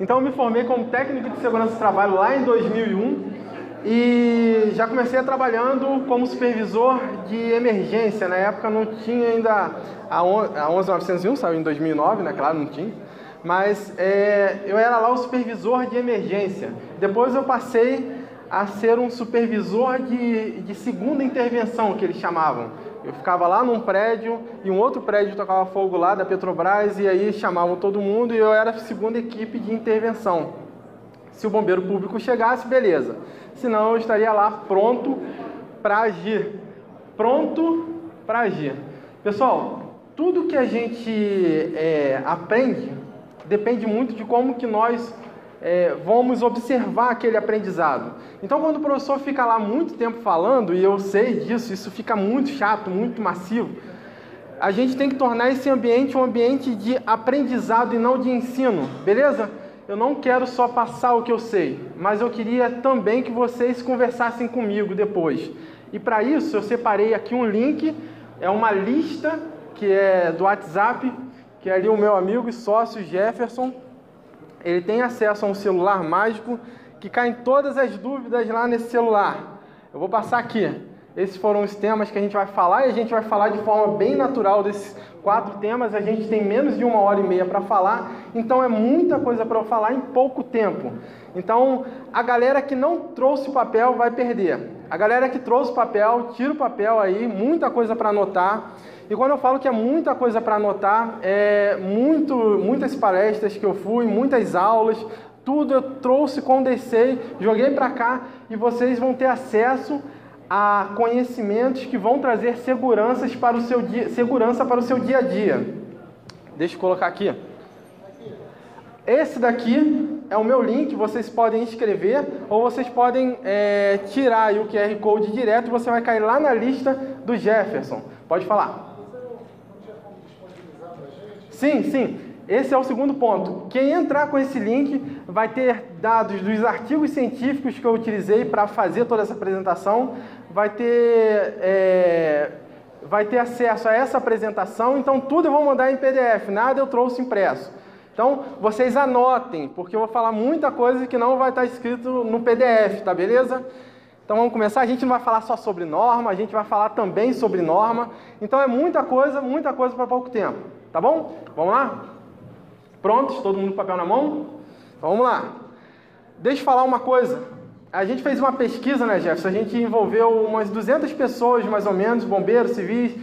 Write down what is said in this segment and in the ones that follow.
Então eu me formei como técnico de segurança do trabalho lá em 2001 e já comecei trabalhando como supervisor de emergência. Na época não tinha ainda a 11901, saiu em 2009, né? Claro, não tinha. Mas eu era lá o supervisor de emergência. Depois eu passei a ser um supervisor de segunda intervenção, que eles chamavam. Eu ficava lá num prédio e um outro prédio tocava fogo lá da Petrobras e aí chamavam todo mundo e eu era a segunda equipe de intervenção. Se o bombeiro público chegasse, beleza. Senão eu estaria lá pronto para agir. Pronto para agir. Pessoal, tudo que a gente aprende depende muito de como que nós vamos observar aquele aprendizado. Então, quando o professor fica lá muito tempo falando, e eu sei disso, isso fica muito chato, muito massivo, a gente tem que tornar esse ambiente um ambiente de aprendizado e não de ensino, beleza? Eu não quero só passar o que eu sei, mas eu queria também que vocês conversassem comigo depois. E para isso, eu separei aqui um link, é uma lista que é do WhatsApp, que é ali o meu amigo e sócio Jefferson. Ele tem acesso a um celular mágico que caem todas as dúvidas lá nesse celular. Eu vou passar aqui. Esses foram os temas que a gente vai falar e a gente vai falar de forma bem natural desses 4 temas. A gente tem menos de 1h30 para falar, então é muita coisa para eu falar em pouco tempo. Então, a galera que não trouxe papel vai perder. A galera que trouxe papel, tira o papel aí, muita coisa para anotar. E quando eu falo que é muita coisa para anotar, muitas palestras que eu fui, muitas aulas, tudo eu trouxe, condensei, joguei para cá e vocês vão ter acesso a conhecimentos que vão trazer segurança para o seu dia a dia. Deixa eu colocar aqui. Esse daqui é o meu link, vocês podem inscrever ou vocês podem tirar aí o QR Code direto e você vai cair lá na lista do Jefferson. Pode falar. Sim. Esse é o segundo ponto. Quem entrar com esse link vai ter dados dos artigos científicos que eu utilizei para fazer toda essa apresentação, vai ter acesso a essa apresentação, então tudo eu vou mandar em PDF, nada eu trouxe impresso. Então, vocês anotem, porque eu vou falar muita coisa que não vai estar escrito no PDF, tá beleza? Então vamos começar, a gente não vai falar só sobre norma, a gente vai falar também sobre norma, então é muita coisa para pouco tempo, tá bom? Vamos lá? Prontos? Todo mundo com papel na mão? Então vamos lá. Deixa eu falar uma coisa. A gente fez uma pesquisa, né, Jefferson? A gente envolveu umas 200 pessoas, mais ou menos, bombeiros, civis,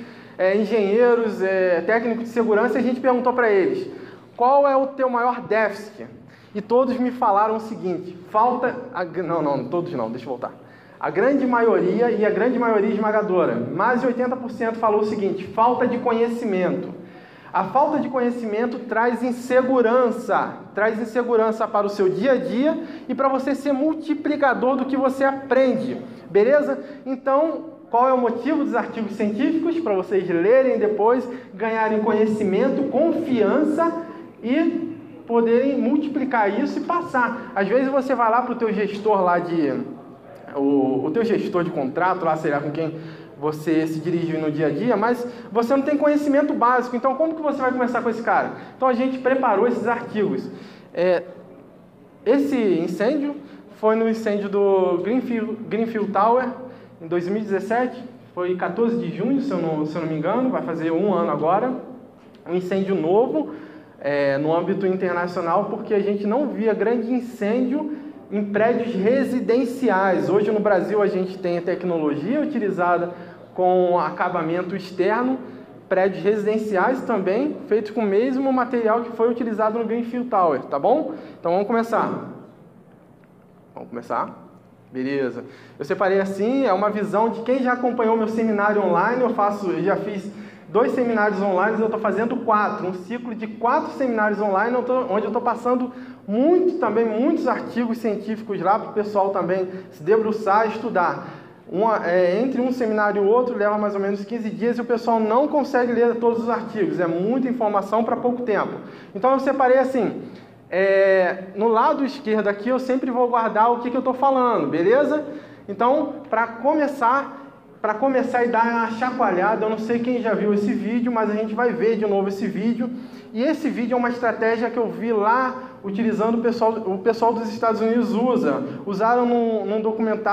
engenheiros, técnicos de segurança, e a gente perguntou para eles, qual é o teu maior déficit? E todos me falaram o seguinte, todos não, deixa eu voltar. A grande maioria, e a grande maioria esmagadora, mais de 80% falou o seguinte, falta de conhecimento. A falta de conhecimento traz insegurança para o seu dia a dia e para você ser multiplicador do que você aprende, beleza? Então, qual é o motivo dos artigos científicos? Para vocês lerem depois, ganharem conhecimento, confiança e poderem multiplicar isso e passar. Às vezes você vai lá para o teu gestor lá o teu gestor de contrato, lá será com quem você se dirige no dia a dia, mas você não tem conhecimento básico, então como que você vai conversar com esse cara? Então a gente preparou esses artigos. Esse incêndio foi no incêndio do Greenfield Tower, em 2017, foi 14 de junho, se eu não me engano, vai fazer 1 ano agora, um incêndio novo no âmbito internacional, porque a gente não via grande incêndio em prédios residenciais. Hoje no Brasil a gente tem a tecnologia utilizada com acabamento externo, prédios residenciais também, feitos com o mesmo material que foi utilizado no Greenfield Tower, tá bom? Então vamos começar. Vamos começar? Beleza. Eu separei assim, é uma visão de quem já acompanhou meu seminário online, eu já fiz 2 seminários online, eu estou fazendo 4, um ciclo de 4 seminários online, onde eu estou passando muitos artigos científicos lá para o pessoal também se debruçar e estudar. Entre um seminário e o outro leva mais ou menos 15 dias e o pessoal não consegue ler todos os artigos, é muita informação para pouco tempo. Então eu separei assim, no lado esquerdo aqui eu sempre vou guardar o que eu estou falando, beleza? Então, para começar e dar uma chacoalhada, eu não sei quem já viu esse vídeo, mas a gente vai ver de novo esse vídeo. E esse vídeo é uma estratégia que eu vi lá utilizando o pessoal dos Estados Unidos usaram num documento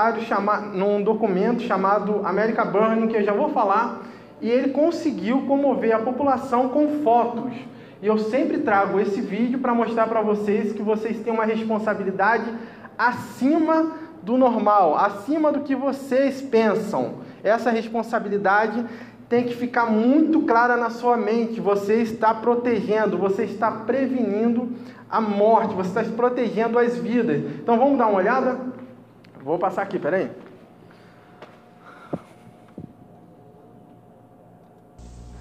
chamado America Burning, que eu já vou falar, e ele conseguiu comover a população com fotos. E eu sempre trago esse vídeo para mostrar para vocês que vocês têm uma responsabilidade acima do normal, acima do que vocês pensam. Essa responsabilidade tem que ficar muito clara na sua mente. Você está protegendo, você está prevenindo a morte, você está protegendo as vidas. Então vamos dar uma olhada? Vou passar aqui, peraí.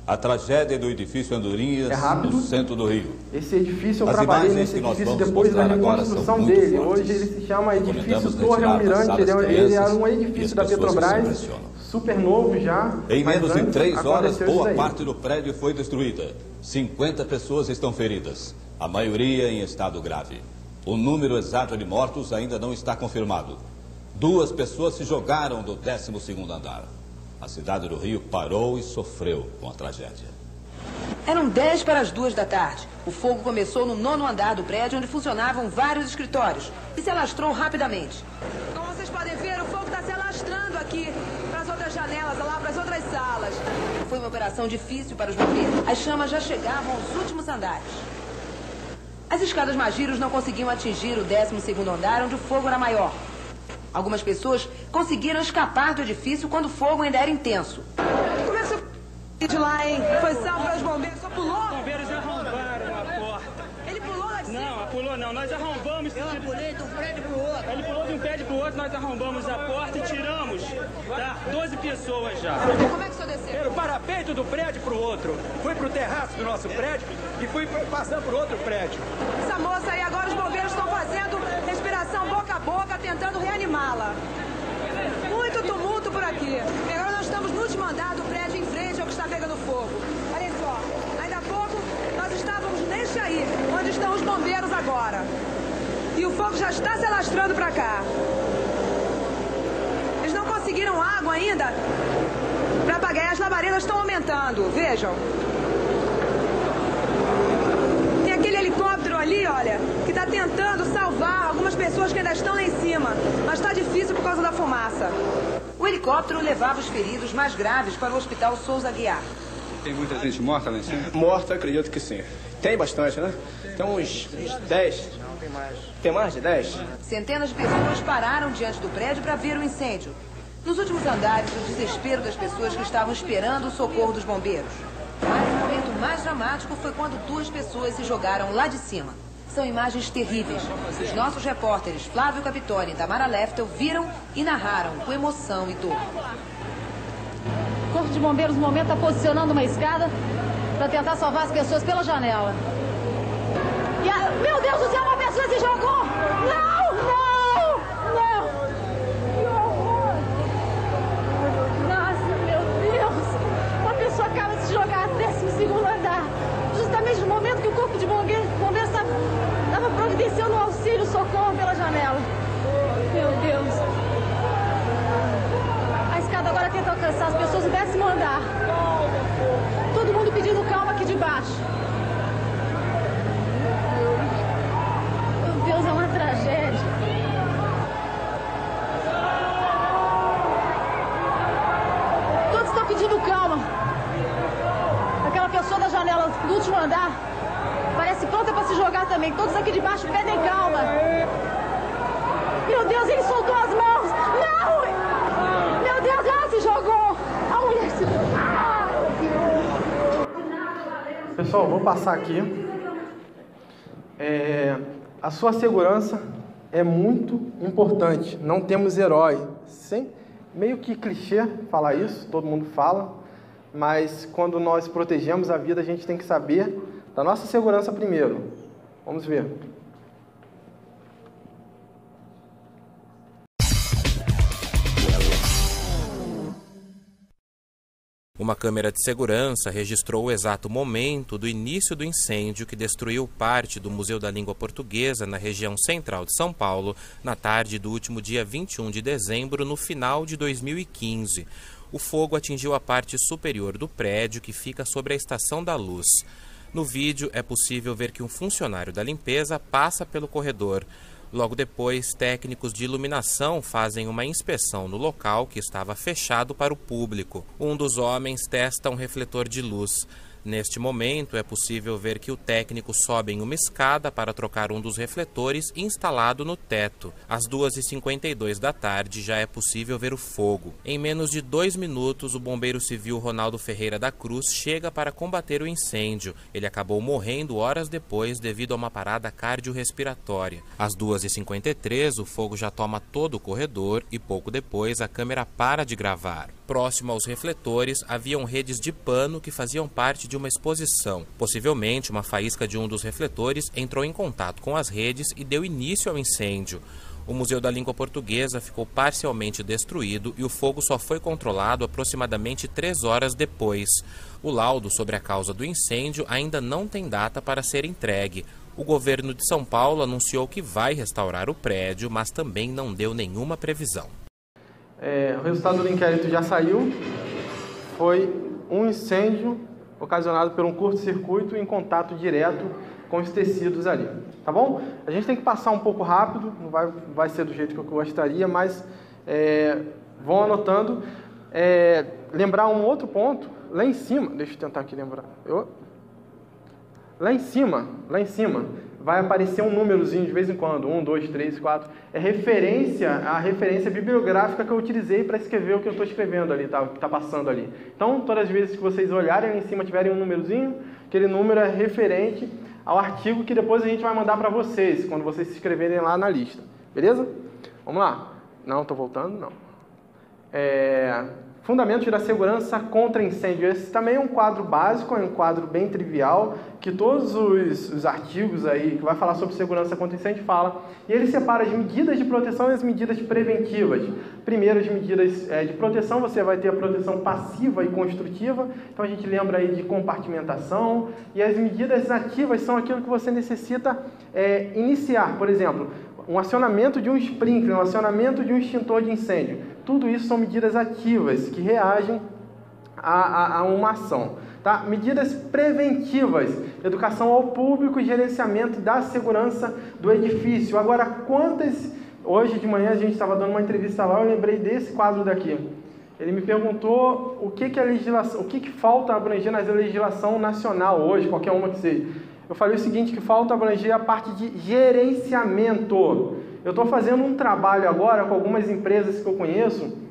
A tragédia do edifício Andorinhas, no centro do Rio. Esse edifício, eu trabalhei nesse edifício depois da reconstrução dele. Hoje ele se chama Edifício Torre Almirante. Ele era um edifício da Petrobras, super novo já. Em menos de 3 horas, boa parte do prédio foi destruída. 50 pessoas estão feridas, a maioria em estado grave. O número exato de mortos ainda não está confirmado. 2 pessoas se jogaram do 12º andar. A cidade do Rio parou e sofreu com a tragédia. Eram 10 para as 2 da tarde. O fogo começou no 9º andar do prédio, onde funcionavam vários escritórios, e se alastrou rapidamente. Como vocês podem ver, o fogo está se alastrando aqui para as outras janelas, lá para as outras salas. Foi uma operação difícil para os bombeiros. As chamas já chegavam aos últimos andares. As escadas Magiros não conseguiam atingir o 12º andar, onde o fogo era maior. Algumas pessoas conseguiram escapar do edifício quando o fogo ainda era intenso. Como é que você de lá, hein? Foi salvo pelos bombeiros, só pulou? Os bombeiros arrombaram a porta. Ele pulou lá de cima? Não, pulou não. Nós arrombamos. Eu pulei de um prédio pro outro. Ele pulou de um prédio pro outro, nós arrombamos a porta e tiramos 12 pessoas já. Como é que o senhor desceu? Pelo parapeito do prédio pro outro. Fui pro terraço do nosso prédio e fui passando por outro prédio. Essa moça aí, agora os bombeiros estão fazendo respiração boca a boca, tentando reanimá-la. Muito tumulto por aqui. E agora nós estamos no último andar do prédio em frente ao que está pegando fogo. Olha só, ainda há pouco nós estávamos neste aí, onde estão os bombeiros agora. E o fogo já está se alastrando para cá. Eles não conseguiram água ainda para apagar, as labaredas estão aumentando, vejam. Tem aquele helicóptero ali, olha, que está tentando salvar algumas pessoas que ainda estão lá em cima, mas está difícil por causa da fumaça. O helicóptero levava os feridos mais graves para o Hospital Souza Aguiar. Tem muita gente morta lá em cima? Morta, acredito que sim. Tem bastante, né? Tem uns 10. Não, tem mais. Tem mais de 10? Centenas de pessoas pararam diante do prédio para ver o incêndio. Nos últimos andares, o desespero das pessoas que estavam esperando o socorro dos bombeiros. Mas o momento mais dramático foi quando 2 pessoas se jogaram lá de cima. São imagens terríveis. Os nossos repórteres Flávio Capitone e Tamara Leftel viram e narraram com emoção e dor. O Corpo de Bombeiros, no momento, está posicionando uma escada para tentar salvar as pessoas pela janela. E meu Deus do céu, uma pessoa se jogou! Não, não, não! Que horror! Nossa, meu Deus! Uma pessoa acaba de se jogar do 12º andar. Justamente no momento que o Corpo de Bombeiros estava providenciando um auxílio, socorro pela janela. Meu Deus! A escada agora tenta alcançar as pessoas no 10º andar. Todo mundo pedindo calma aqui de baixo. Meu Deus, é uma tragédia. Todos estão pedindo calma. Aquela pessoa da janela do último andar parece pronta para se jogar também. Todos aqui de baixo pedem calma. Meu Deus, ele soltou as mãos. Não! Meu Deus, ela se jogou. A mulher se... Pessoal, vou passar aqui. A sua segurança é muito importante. Não temos herói. Meio que clichê falar isso, todo mundo fala. Mas quando nós protegemos a vida, a gente tem que saber da nossa segurança primeiro. Vamos ver. Uma câmera de segurança registrou o exato momento do início do incêndio que destruiu parte do Museu da Língua Portuguesa na região central de São Paulo na tarde do último dia 21 de dezembro, no final de 2015. O fogo atingiu a parte superior do prédio que fica sobre a Estação da Luz. No vídeo é possível ver que um funcionário da limpeza passa pelo corredor. Logo depois, técnicos de iluminação fazem uma inspeção no local que estava fechado para o público. Um dos homens testa um refletor de luz. Neste momento, é possível ver que o técnico sobe em uma escada para trocar um dos refletores instalado no teto. Às 2h52 da tarde, já é possível ver o fogo. Em menos de 2 minutos, o bombeiro civil Ronaldo Ferreira da Cruz chega para combater o incêndio. Ele acabou morrendo horas depois devido a uma parada cardiorrespiratória. Às 2h53, o fogo já toma todo o corredor e pouco depois a câmera para de gravar. Próximo aos refletores, haviam redes de pano que faziam parte de uma exposição. Possivelmente, uma faísca de um dos refletores entrou em contato com as redes e deu início ao incêndio. O Museu da Língua Portuguesa ficou parcialmente destruído e o fogo só foi controlado aproximadamente 3 horas depois. O laudo sobre a causa do incêndio ainda não tem data para ser entregue. O governo de São Paulo anunciou que vai restaurar o prédio, mas também não deu nenhuma previsão. O resultado do inquérito já saiu. Foi um incêndio ocasionado por um curto-circuito em contato direto com os tecidos ali, tá bom? A gente tem que passar um pouco rápido, não vai ser do jeito que eu gostaria, mas vão anotando. Lembrar um outro ponto, lá em cima, deixa eu tentar aqui lembrar. Lá em cima, vai aparecer um númerozinho de vez em quando, 1, 2, 3, 4. É a referência bibliográfica que eu utilizei para escrever o que eu estou escrevendo ali, tá passando ali. Então, todas as vezes que vocês olharem lá em cima, tiverem um númerozinho, aquele número é referente ao artigo que depois a gente vai mandar para vocês, quando vocês se inscreverem lá na lista. Beleza? Vamos lá. Não, estou voltando, não. Fundamentos da segurança contra incêndio. Esse também é um quadro básico, é um quadro bem trivial, que todos os artigos aí que vai falar sobre segurança contra incêndio fala. E ele separa as medidas de proteção e as medidas preventivas. Primeiro, as medidas de proteção, você vai ter a proteção passiva e construtiva. Então a gente lembra aí de compartimentação. E as medidas ativas são aquilo que você necessita iniciar. Por exemplo, um acionamento de um sprinkler, um acionamento de um extintor de incêndio. Tudo isso são medidas ativas que reagem a uma ação. Tá? Medidas preventivas, educação ao público e gerenciamento da segurança do edifício. Agora, hoje de manhã a gente estava dando uma entrevista lá, eu lembrei desse quadro daqui. Ele me perguntou o que falta abranger na legislação nacional hoje, qualquer uma que seja. Eu falei o seguinte, que falta abranger a parte de gerenciamento. Eu estou fazendo um trabalho agora com algumas empresas que eu conheço,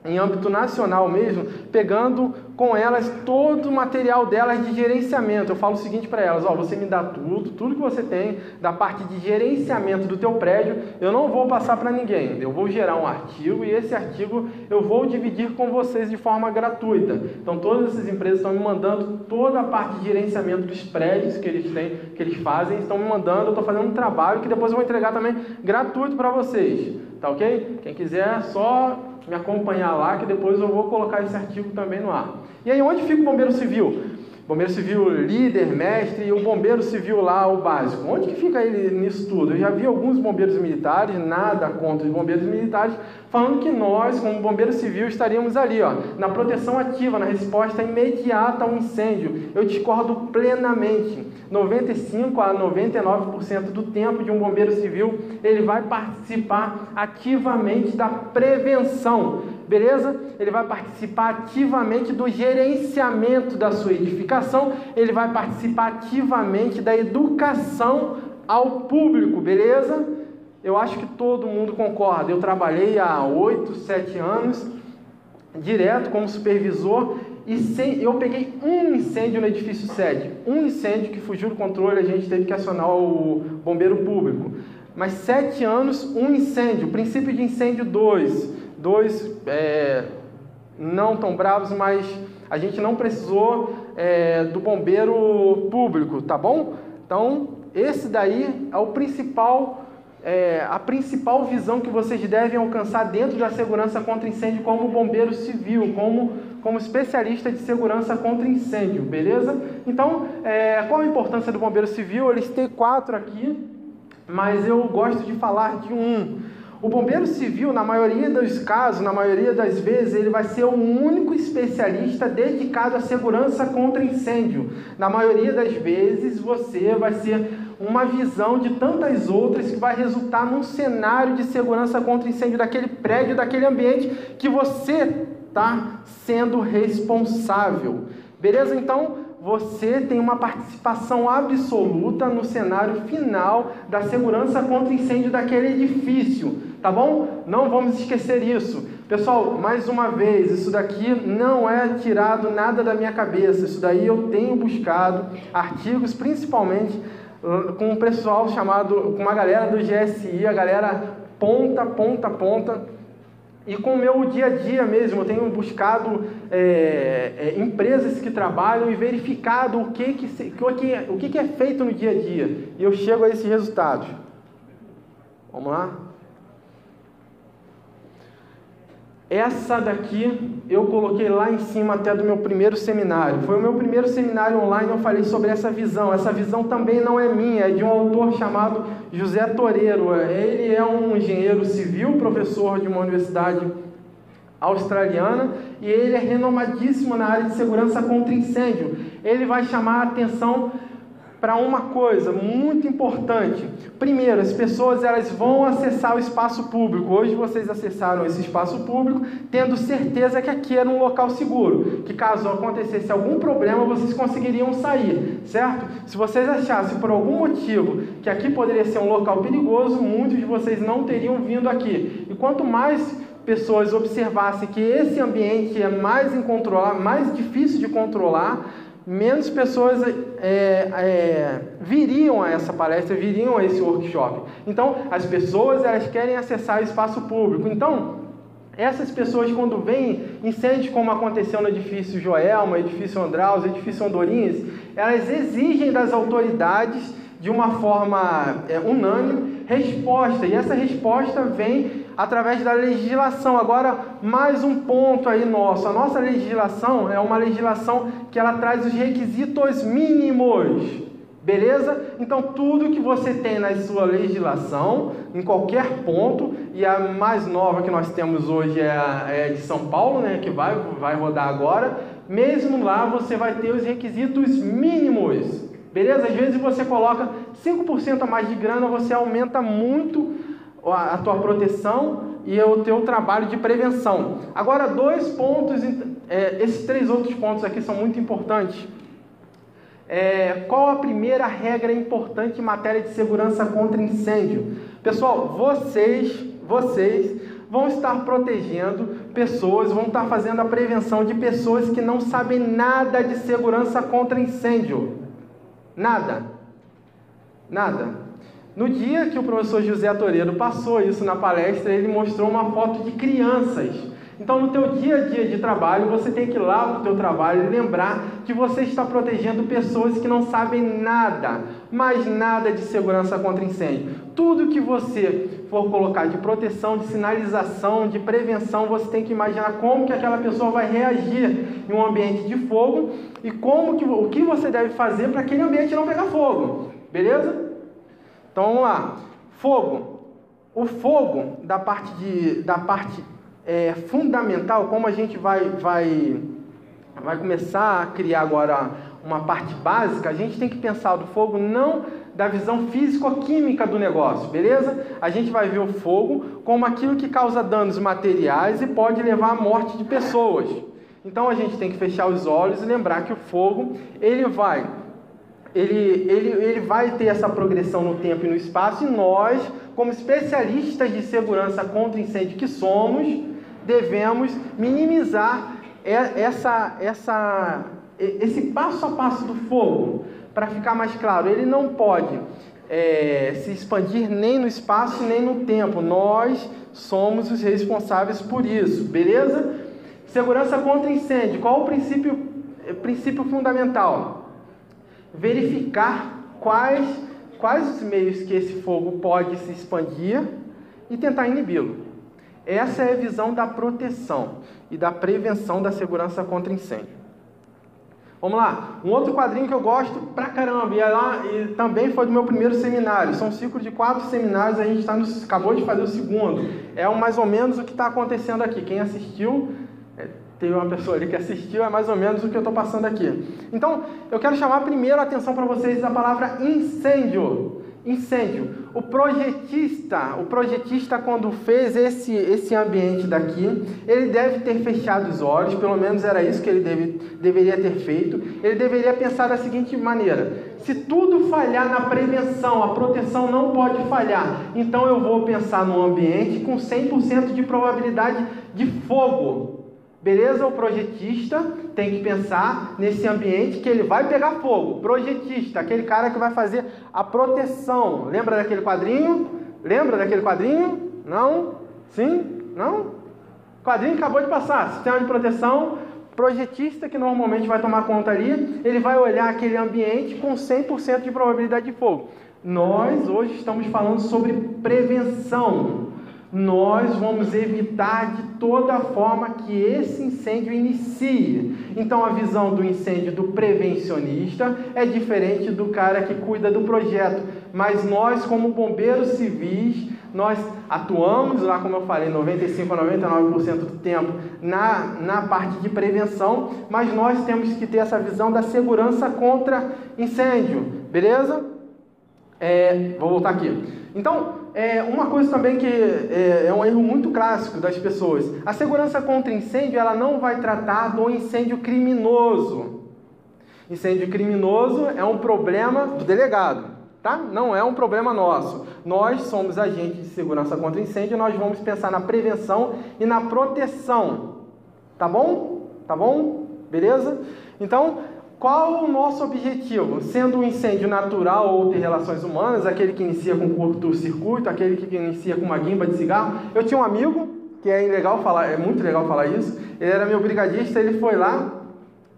em âmbito nacional mesmo, pegando com elas todo o material delas de gerenciamento. Eu falo o seguinte para elas, você me dá tudo que você tem da parte de gerenciamento do teu prédio, eu não vou passar para ninguém, eu vou gerar um artigo e esse artigo eu vou dividir com vocês de forma gratuita. Então todas essas empresas estão me mandando toda a parte de gerenciamento dos prédios que eles têm, que eles fazem, estão me mandando, eu estou fazendo um trabalho que depois eu vou entregar também gratuito para vocês, tá ok? Quem quiser só me acompanhar lá, que depois eu vou colocar esse artigo também no ar. E aí, onde fica o bombeiro civil? Bombeiro civil líder, mestre, e o bombeiro civil lá, o básico. Onde que fica ele nisso tudo? Eu já vi alguns bombeiros militares, nada contra os bombeiros militares, falando que nós, como bombeiro civil, estaríamos ali, na proteção ativa, na resposta imediata ao incêndio. Eu discordo plenamente. 95% a 99% do tempo de um bombeiro civil, ele vai participar ativamente da prevenção, beleza? Ele vai participar ativamente do gerenciamento da sua edificação, ele vai participar ativamente da educação ao público, beleza? Eu acho que todo mundo concorda. Eu trabalhei há 8, 7 anos, direto como supervisor, e eu peguei um incêndio no edifício sede, um incêndio que fugiu do controle, a gente teve que acionar o bombeiro público. Mas 7 anos, um incêndio, princípio de incêndio 2 não tão bravos, mas a gente não precisou do bombeiro público, tá bom? Então, esse daí é o principal... a principal visão que vocês devem alcançar dentro da segurança contra incêndio como bombeiro civil, como especialista de segurança contra incêndio, beleza? Então, qual a importância do bombeiro civil? Eles têm 4 aqui, mas eu gosto de falar de um. O bombeiro civil, na maioria dos casos, na maioria das vezes, ele vai ser o único especialista dedicado à segurança contra incêndio. Na maioria das vezes, você vai ser uma visão de tantas outras que vai resultar num cenário de segurança contra incêndio daquele prédio, daquele ambiente que você está sendo responsável. Beleza? Então, você tem uma participação absoluta no cenário final da segurança contra incêndio daquele edifício, tá bom? Não vamos esquecer isso. Pessoal, mais uma vez, isso daqui não é tirado nada da minha cabeça. Isso daí eu tenho buscado artigos, principalmente com um pessoal chamado, com uma galera do GSI, a galera ponta. E com o meu dia a dia mesmo, eu tenho buscado empresas que trabalham e verificado o que é feito no dia a dia. E eu chego a esses resultados. Vamos lá? Essa daqui eu coloquei lá em cima até do meu primeiro seminário. Foi o meu primeiro seminário online, eu falei sobre essa visão. Essa visão também não é minha, é de um autor chamado José Toreiro. Ele é um engenheiro civil, professor de uma universidade australiana, e ele é renomadíssimo na área de segurança contra incêndio. Ele vai chamar a atenção para uma coisa muito importante. Primeiro, as pessoas elas vão acessar o espaço público. Hoje vocês acessaram esse espaço público tendo certeza que aqui era um local seguro, que caso acontecesse algum problema, vocês conseguiriam sair, certo? Se vocês achassem por algum motivo que aqui poderia ser um local perigoso, muitos de vocês não teriam vindo aqui. E quanto mais pessoas observassem que esse ambiente é mais incontrolável, mais difícil de controlar, menos pessoas viriam a essa palestra, viriam a esse workshop. Então, as pessoas elas querem acessar o espaço público. Então, essas pessoas, quando veem incêndios como aconteceu no edifício Joelma, edifício Andraus, edifício Andorinhas, elas exigem das autoridades, de uma forma unânime, resposta. E essa resposta vem através da legislação. Agora, mais um ponto aí nosso. A nossa legislação é uma legislação que ela traz os requisitos mínimos. Beleza? Então, tudo que você tem na sua legislação, em qualquer ponto, e a mais nova que nós temos hoje é a de São Paulo, né, que vai rodar agora, mesmo lá você vai ter os requisitos mínimos. Beleza? Às vezes você coloca 5% a mais de grana, você aumenta muito a tua proteção e o teu trabalho de prevenção. Agora, 2 pontos, esses 3 outros pontos aqui são muito importantes. Qual a primeira regra importante em matéria de segurança contra incêndio? Pessoal, vocês vão estar protegendo pessoas, vão estar fazendo a prevenção de pessoas que não sabem nada de segurança contra incêndio. Nada. No dia que o professor José Toreiro passou isso na palestra, ele mostrou uma foto de crianças. Então, no teu dia a dia de trabalho, você tem que ir lá para o teu trabalho e lembrar que você está protegendo pessoas que não sabem nada, mas nada de segurança contra incêndio. Tudo que você for colocar de proteção, de sinalização, de prevenção, você tem que imaginar como que aquela pessoa vai reagir em um ambiente de fogo e o que você deve fazer para aquele ambiente não pegar fogo. Beleza? Então, vamos lá. Fogo. O fogo da parte fundamental, como a gente vai começar a criar agora uma parte básica, a gente tem que pensar do fogo não da visão físico-química do negócio, beleza? A gente vai ver o fogo como aquilo que causa danos materiais e pode levar à morte de pessoas. Então a gente tem que fechar os olhos e lembrar que o fogo ele vai ter essa progressão no tempo e no espaço, e nós, como especialistas de segurança contra incêndio que somos, devemos minimizar esse passo a passo do fogo. Para ficar mais claro, ele não pode se expandir nem no espaço nem no tempo. Nós somos os responsáveis por isso, beleza? Segurança contra incêndio. Qual o princípio fundamental? Verificar quais os meios que esse fogo pode se expandir e tentar inibi-lo. Essa é a visão da proteção e da prevenção da segurança contra incêndio. Vamos lá, um outro quadrinho que eu gosto pra caramba, e também foi do meu primeiro seminário. São um ciclo de 4 seminários, a gente acabou de fazer o segundo. É mais ou menos o que está acontecendo aqui. Quem assistiu, teve uma pessoa ali que assistiu, é mais ou menos o que eu estou passando aqui. Então, eu quero chamar primeiro a atenção para vocês da palavra incêndio. Incêndio. O projetista quando fez esse ambiente daqui, ele deve ter fechado os olhos, pelo menos era isso que ele deveria ter feito. Ele deveria pensar da seguinte maneira: se tudo falhar na prevenção, a proteção não pode falhar, então eu vou pensar num ambiente com 100% de probabilidade de fogo. Beleza? O projetista tem que pensar nesse ambiente que ele vai pegar fogo. Projetista, aquele cara que vai fazer a proteção. Lembra daquele quadrinho? Lembra daquele quadrinho? Não? Sim? Não? Quadrinho acabou de passar. Sistema de proteção. Projetista, que normalmente vai tomar conta ali, ele vai olhar aquele ambiente com 100% de probabilidade de fogo. Nós hoje estamos falando sobre prevenção. Nós vamos evitar de toda forma que esse incêndio inicie. Então, a visão do incêndio do prevencionista é diferente do cara que cuida do projeto. Mas nós, como bombeiros civis, nós atuamos lá, como eu falei, 95% a 99% do tempo na parte de prevenção, mas nós temos que ter essa visão da segurança contra incêndio. Beleza? Vou voltar aqui. Então, uma coisa também que é um erro muito clássico das pessoas. A segurança contra incêndio, ela não vai tratar do incêndio criminoso. Incêndio criminoso é um problema do delegado, tá? Não é um problema nosso. Nós somos agentes de segurança contra incêndio, nós vamos pensar na prevenção e na proteção. Tá bom? Tá bom? Beleza? Então, qual o nosso objetivo? Sendo um incêndio natural ou ter relações humanas, aquele que inicia com curto-circuito, aquele que inicia com uma guimba de cigarro. Eu tinha um amigo, que é muito legal falar isso, ele era meu brigadista, ele foi lá,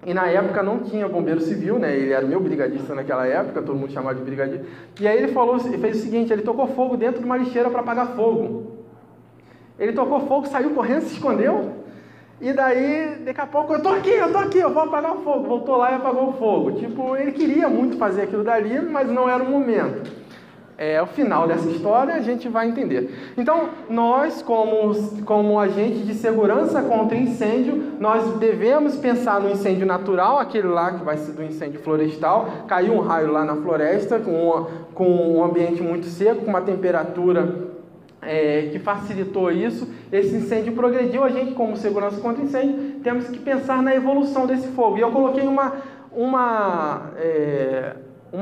e na época não tinha bombeiro civil, né? Ele era meu brigadista naquela época, todo mundo chamava de brigadista. E aí ele fez o seguinte, ele tocou fogo dentro de uma lixeira para apagar fogo. Ele tocou fogo, saiu correndo, se escondeu. E daí, daqui a pouco, eu tô aqui, eu vou apagar o fogo. Voltou lá e apagou o fogo. Tipo, ele queria muito fazer aquilo dali, mas não era o momento. O final dessa história a gente vai entender. Então, nós, como agente de segurança contra incêndio, nós devemos pensar no incêndio natural, aquele lá que vai ser do incêndio florestal. Caiu um raio lá na floresta, com um ambiente muito seco, com uma temperatura que facilitou isso, esse incêndio progrediu. A gente, como segurança contra incêndio, temos que pensar na evolução desse fogo. E eu coloquei uma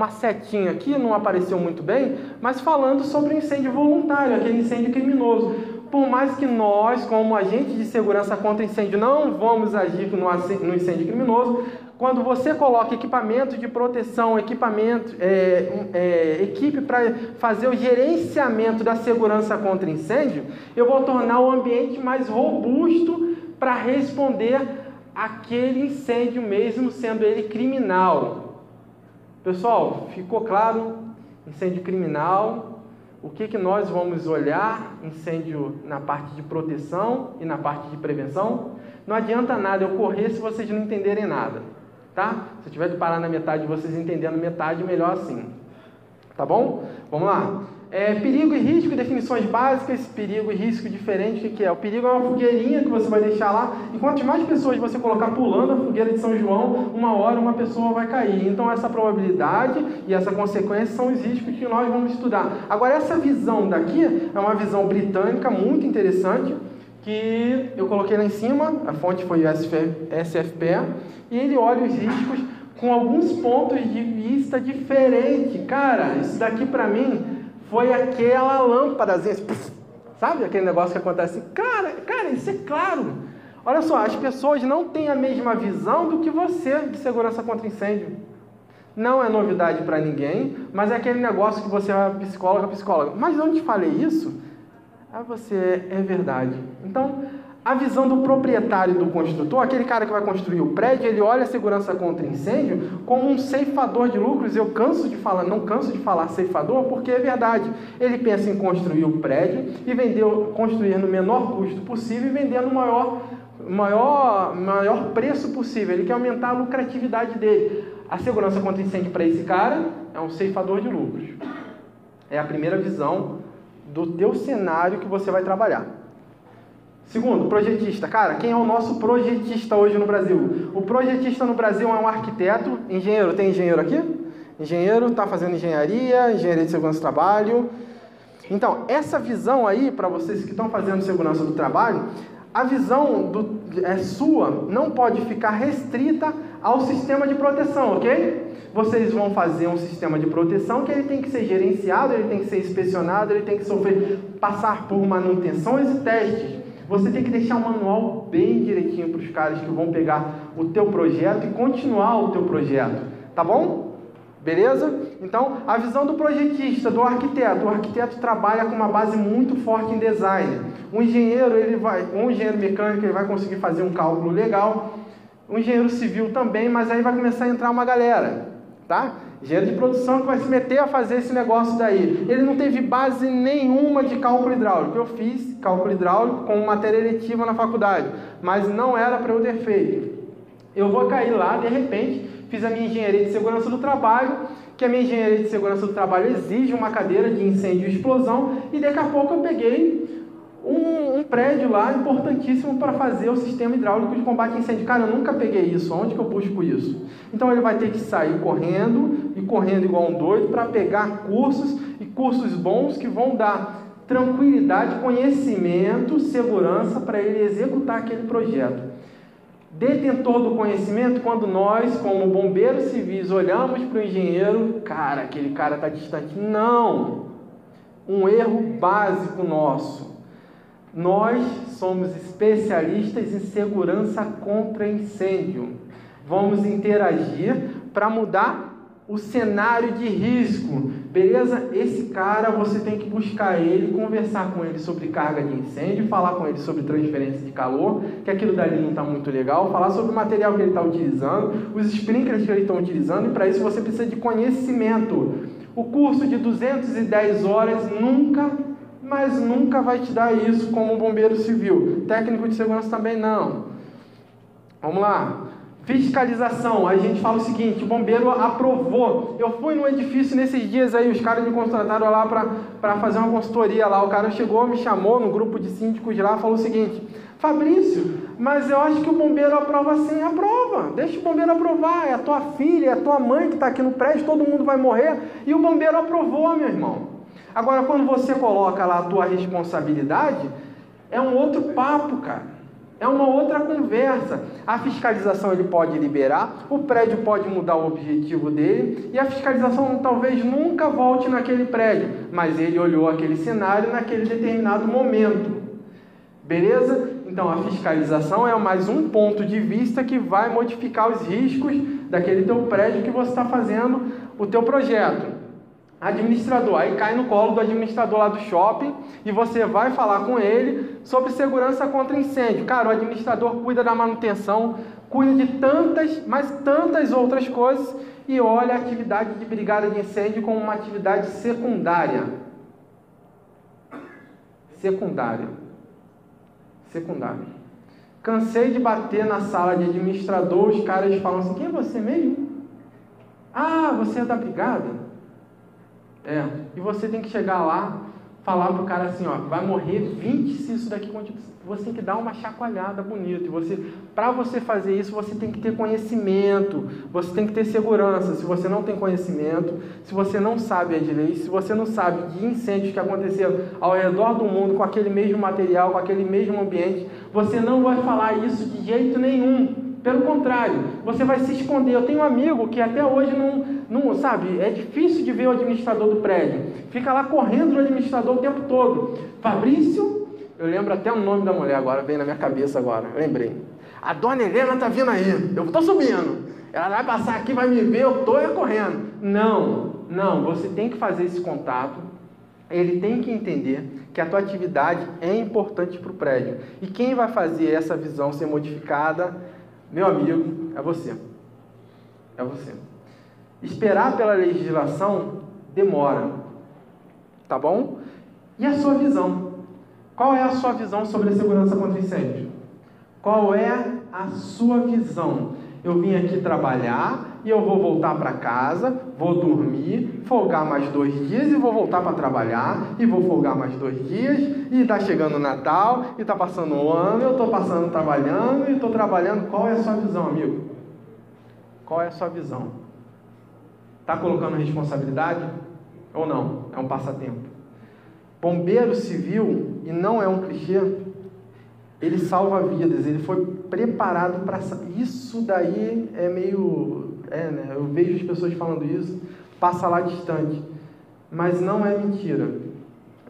setinha aqui, não apareceu muito bem, mas falando sobre o incêndio voluntário, aquele incêndio criminoso. Por mais que nós, como agente de segurança contra incêndio, não vamos agir no incêndio criminoso, quando você coloca equipamento de proteção, equipe para fazer o gerenciamento da segurança contra incêndio, eu vou tornar o ambiente mais robusto para responder àquele incêndio, mesmo sendo ele criminal. Pessoal, ficou claro? Incêndio criminal. O que nós vamos olhar? Incêndio na parte de proteção e na parte de prevenção. Não adianta nada eu correr se vocês não entenderem nada. Tá? Se eu tiver que parar na metade, vocês entendendo metade, melhor assim. Tá bom? Vamos lá. Perigo e risco, definições básicas. Perigo e risco diferente, o que é? O perigo é uma fogueirinha que você vai deixar lá, e quanto mais pessoas você colocar pulando a fogueira de São João, uma hora uma pessoa vai cair. Então essa probabilidade e essa consequência são os riscos que nós vamos estudar. Agora, essa visão daqui é uma visão britânica muito interessante, que eu coloquei lá em cima, a fonte foi o SFPE, e ele olha os riscos com alguns pontos de vista diferentes. Cara, isso daqui para mim foi aquela lâmpadazinha, sabe aquele negócio que acontece? Cara, isso é claro. Olha só, as pessoas não têm a mesma visão do que você de segurança contra incêndio. Não é novidade para ninguém, mas é aquele negócio que você é psicóloga. Mas eu não te falei isso? Você é verdade. Então, A visão do proprietário e do construtor, aquele cara que vai construir o prédio, ele olha a segurança contra incêndio como um ceifador de lucros. Eu não canso de falar ceifador, porque é verdade. Ele pensa em construir o prédio e construir no menor custo possível e vender no maior preço possível. Ele quer aumentar a lucratividade dele. A segurança contra incêndio para esse cara é um ceifador de lucros. É a primeira visão do teu cenário que você vai trabalhar. Segundo, projetista. Cara, quem é o nosso projetista hoje no Brasil? O projetista no Brasil é um arquiteto, engenheiro. Tem engenheiro aqui? Engenheiro, está fazendo engenharia de segurança do trabalho. Então, essa visão aí, para vocês que estão fazendo segurança do trabalho, a visão sua não pode ficar restrita ao sistema de proteção, ok? Vocês vão fazer um sistema de proteção que ele tem que ser gerenciado, ele tem que ser inspecionado, ele tem que passar por manutenções e testes. Você tem que deixar um manual bem direitinho para os caras que vão pegar o teu projeto e continuar o teu projeto, tá bom? Beleza? Então, a visão do projetista, do arquiteto. O arquiteto trabalha com uma base muito forte em design. Um engenheiro mecânico, ele vai conseguir fazer um cálculo legal. Um engenheiro civil também, mas aí vai começar a entrar uma galera, tá? Engenheiro de produção que vai se meter a fazer esse negócio daí. Ele não teve base nenhuma de cálculo hidráulico. Eu fiz cálculo hidráulico como matéria eletiva na faculdade, mas não era para eu ter feito. Eu vou cair lá, de repente, fiz a minha engenharia de segurança do trabalho, que a minha engenharia de segurança do trabalho exige uma cadeira de incêndio e explosão, e daqui a pouco eu peguei um prédio lá importantíssimo para fazer o sistema hidráulico de combate a incêndio. Cara, eu nunca peguei isso. Onde que eu busco isso? Então ele vai ter que sair correndo igual um doido para pegar cursos, e cursos bons que vão dar tranquilidade, conhecimento, segurança para ele executar aquele projeto. Detentor do conhecimento, quando nós, como bombeiros civis, olhamos para o engenheiro, cara, aquele cara está distante. Não! Um erro básico nosso. Nós somos especialistas em segurança contra incêndio. Vamos interagir para mudar o cenário de risco, beleza? Esse cara, você tem que buscar ele, conversar com ele sobre carga de incêndio, falar com ele sobre transferência de calor, que aquilo dali não está muito legal, falar sobre o material que ele está utilizando, os sprinklers que ele está utilizando, e para isso você precisa de conhecimento. O curso de 210 horas mas nunca vai te dar isso como bombeiro civil. Técnico de segurança também não. Vamos lá. Fiscalização. A gente fala o seguinte, o bombeiro aprovou. Eu fui no edifício nesses dias aí, os caras me contrataram lá para fazer uma consultoria lá. O cara chegou, me chamou no grupo de síndicos de lá, falou o seguinte: Fabrício, mas eu acho que o bombeiro aprova sim. Aprova, deixa o bombeiro aprovar. É a tua filha, é a tua mãe que está aqui no prédio, todo mundo vai morrer. E o bombeiro aprovou, meu irmão. Agora, quando você coloca lá a tua responsabilidade, é um outro papo, cara. É uma outra conversa. A fiscalização ele pode liberar, o prédio pode mudar o objetivo dele, e a fiscalização talvez nunca volte naquele prédio, mas ele olhou aquele cenário naquele determinado momento. Beleza? Então, a fiscalização é mais um ponto de vista que vai modificar os riscos daquele teu prédio que você está fazendo o teu projeto. Administrador, aí cai no colo do administrador lá do shopping e você vai falar com ele sobre segurança contra incêndio. Cara, o administrador cuida da manutenção, cuida de tantas outras coisas e olha a atividade de brigada de incêndio como uma atividade secundária. Secundária. Cansei de bater na sala de administrador, os caras falam assim: quem é você mesmo? Ah, você é da brigada? E você tem que chegar lá, falar pro cara assim, ó, vai morrer 20 se isso daqui continua. Você tem que dar uma chacoalhada bonita. Para você fazer isso, você tem que ter conhecimento, você tem que ter segurança. Se você não tem conhecimento, se você não sabe as leis, se você não sabe de incêndios que aconteceram ao redor do mundo com aquele mesmo material, com aquele mesmo ambiente, você não vai falar isso de jeito nenhum. Pelo contrário, você vai se esconder. Eu tenho um amigo que até hoje não sabe, é difícil de ver o administrador do prédio. Fica lá correndo no administrador o tempo todo. Fabrício, eu lembro até o nome da mulher agora, veio na minha cabeça agora, lembrei. A dona Helena tá vindo aí, eu tô subindo. Ela vai passar aqui, vai me ver, eu tô correndo. Não, você tem que fazer esse contato. ele tem que entender que a tua atividade é importante para o prédio. E quem vai fazer essa visão ser modificada, meu amigo, é você. É você. Esperar pela legislação demora, tá bom? E a sua visão? Qual é a sua visão sobre a segurança contra incêndio? Qual é a sua visão? Eu vim aqui trabalhar e eu vou voltar para casa, vou dormir, folgar mais 2 dias e vou voltar para trabalhar e vou folgar mais 2 dias e está chegando o Natal e está passando o ano, eu estou passando trabalhando e estou trabalhando. Qual é a sua visão, amigo? Qual é a sua visão? Está colocando responsabilidade ou não? É um passatempo. Bombeiro civil, e não é um clichê, ele salva vidas, ele foi preparado para... Isso daí é meio... né? Eu vejo as pessoas falando isso, passa lá distante. Mas não é mentira.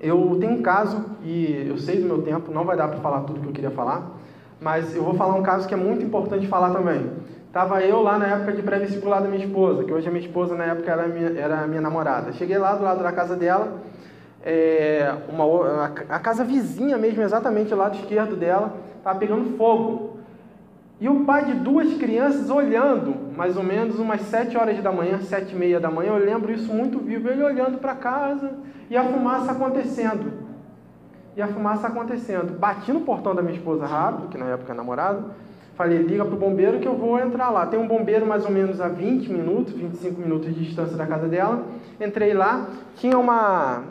Eu tenho um caso, e eu sei do meu tempo, não vai dar para falar tudo que eu queria falar, mas eu vou falar um caso que é muito importante falar também. Estava eu lá na época de pré-vestibular da minha esposa, que hoje a minha esposa na época era a minha namorada. Cheguei lá do lado da casa dela, a casa vizinha mesmo, exatamente do lado esquerdo dela, estava pegando fogo. E o pai de 2 crianças olhando, mais ou menos umas 7 horas da manhã, 7h30 da manhã, eu lembro isso muito vivo, ele olhando para casa e a fumaça acontecendo. Bati no portão da minha esposa rápido, que na época é namorado, falei, liga para o bombeiro que eu vou entrar lá. Tem um bombeiro mais ou menos a 20 minutos, 25 minutos de distância da casa dela. Entrei lá, tinha uma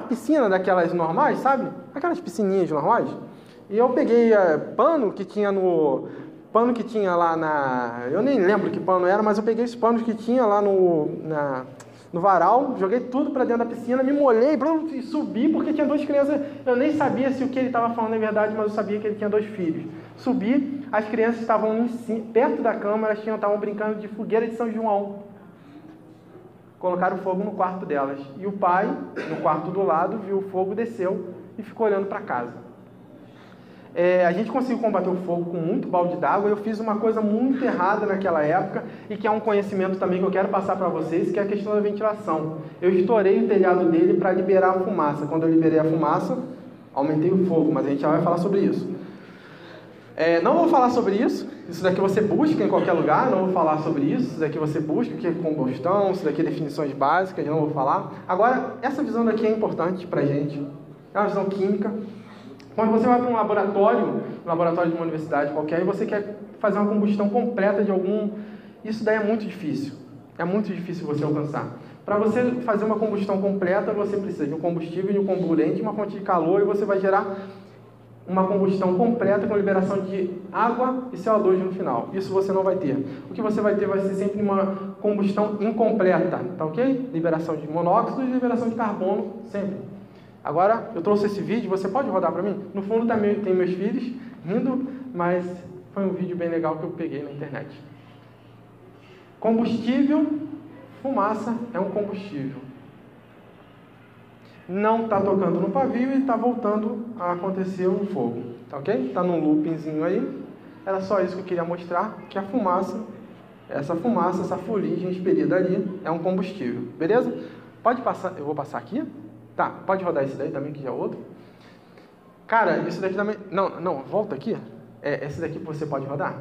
piscina daquelas normais, sabe? Aquelas piscininhas normais. E eu peguei pano que tinha lá na... Eu nem lembro que pano era, mas eu peguei os panos que tinha lá no varal, joguei tudo para dentro da piscina, me molhei e subi, porque tinha 2 crianças. Eu nem sabia se o que ele estava falando é verdade, mas eu sabia que ele tinha 2 filhos. Subi, as crianças estavam perto da cama, elas estavam brincando de fogueira de São João. Colocaram fogo no quarto delas. E o pai, no quarto do lado, viu o fogo, desceu e ficou olhando para casa. A gente conseguiu combater o fogo com muito balde d'água. Eu fiz uma coisa muito errada naquela época e que é um conhecimento também que eu quero passar para vocês, que é a questão da ventilação. Eu estourei o telhado dele para liberar a fumaça. Quando eu liberei a fumaça, aumentei o fogo, mas a gente já vai falar sobre isso. Não vou falar sobre isso. Isso daqui você busca em qualquer lugar, não vou falar sobre isso. Isso daqui você busca, o que é combustão, isso daqui é definições básicas, não vou falar. Agora, essa visão daqui é importante para a gente. É uma visão química. Quando você vai para um laboratório de uma universidade qualquer, e você quer fazer uma combustão completa de algum... Isso daí é muito difícil. É muito difícil você alcançar. Para você fazer uma combustão completa, você precisa de um combustível, de um comburente, uma fonte de calor, e você vai gerar uma combustão completa com liberação de água e CO2 no final. Isso você não vai ter. O que você vai ter vai ser sempre uma combustão incompleta, tá ok? Liberação de monóxido e liberação de carbono, sempre. Agora, eu trouxe esse vídeo, você pode rodar para mim? No fundo também tem meus filhos rindo, mas foi um vídeo bem legal que eu peguei na internet. Combustível, fumaça é um combustível. Não está tocando no pavio e está voltando a acontecer um fogo, tá ok? Está num loopingzinho aí. Era só isso que eu queria mostrar, que a fumaça, essa fuligem expelida ali, é um combustível, beleza? Pode passar, eu vou passar aqui? Tá, pode rodar esse daí também, que já é outro. Cara, isso daqui também... Não, volta aqui. Esse daqui você pode rodar.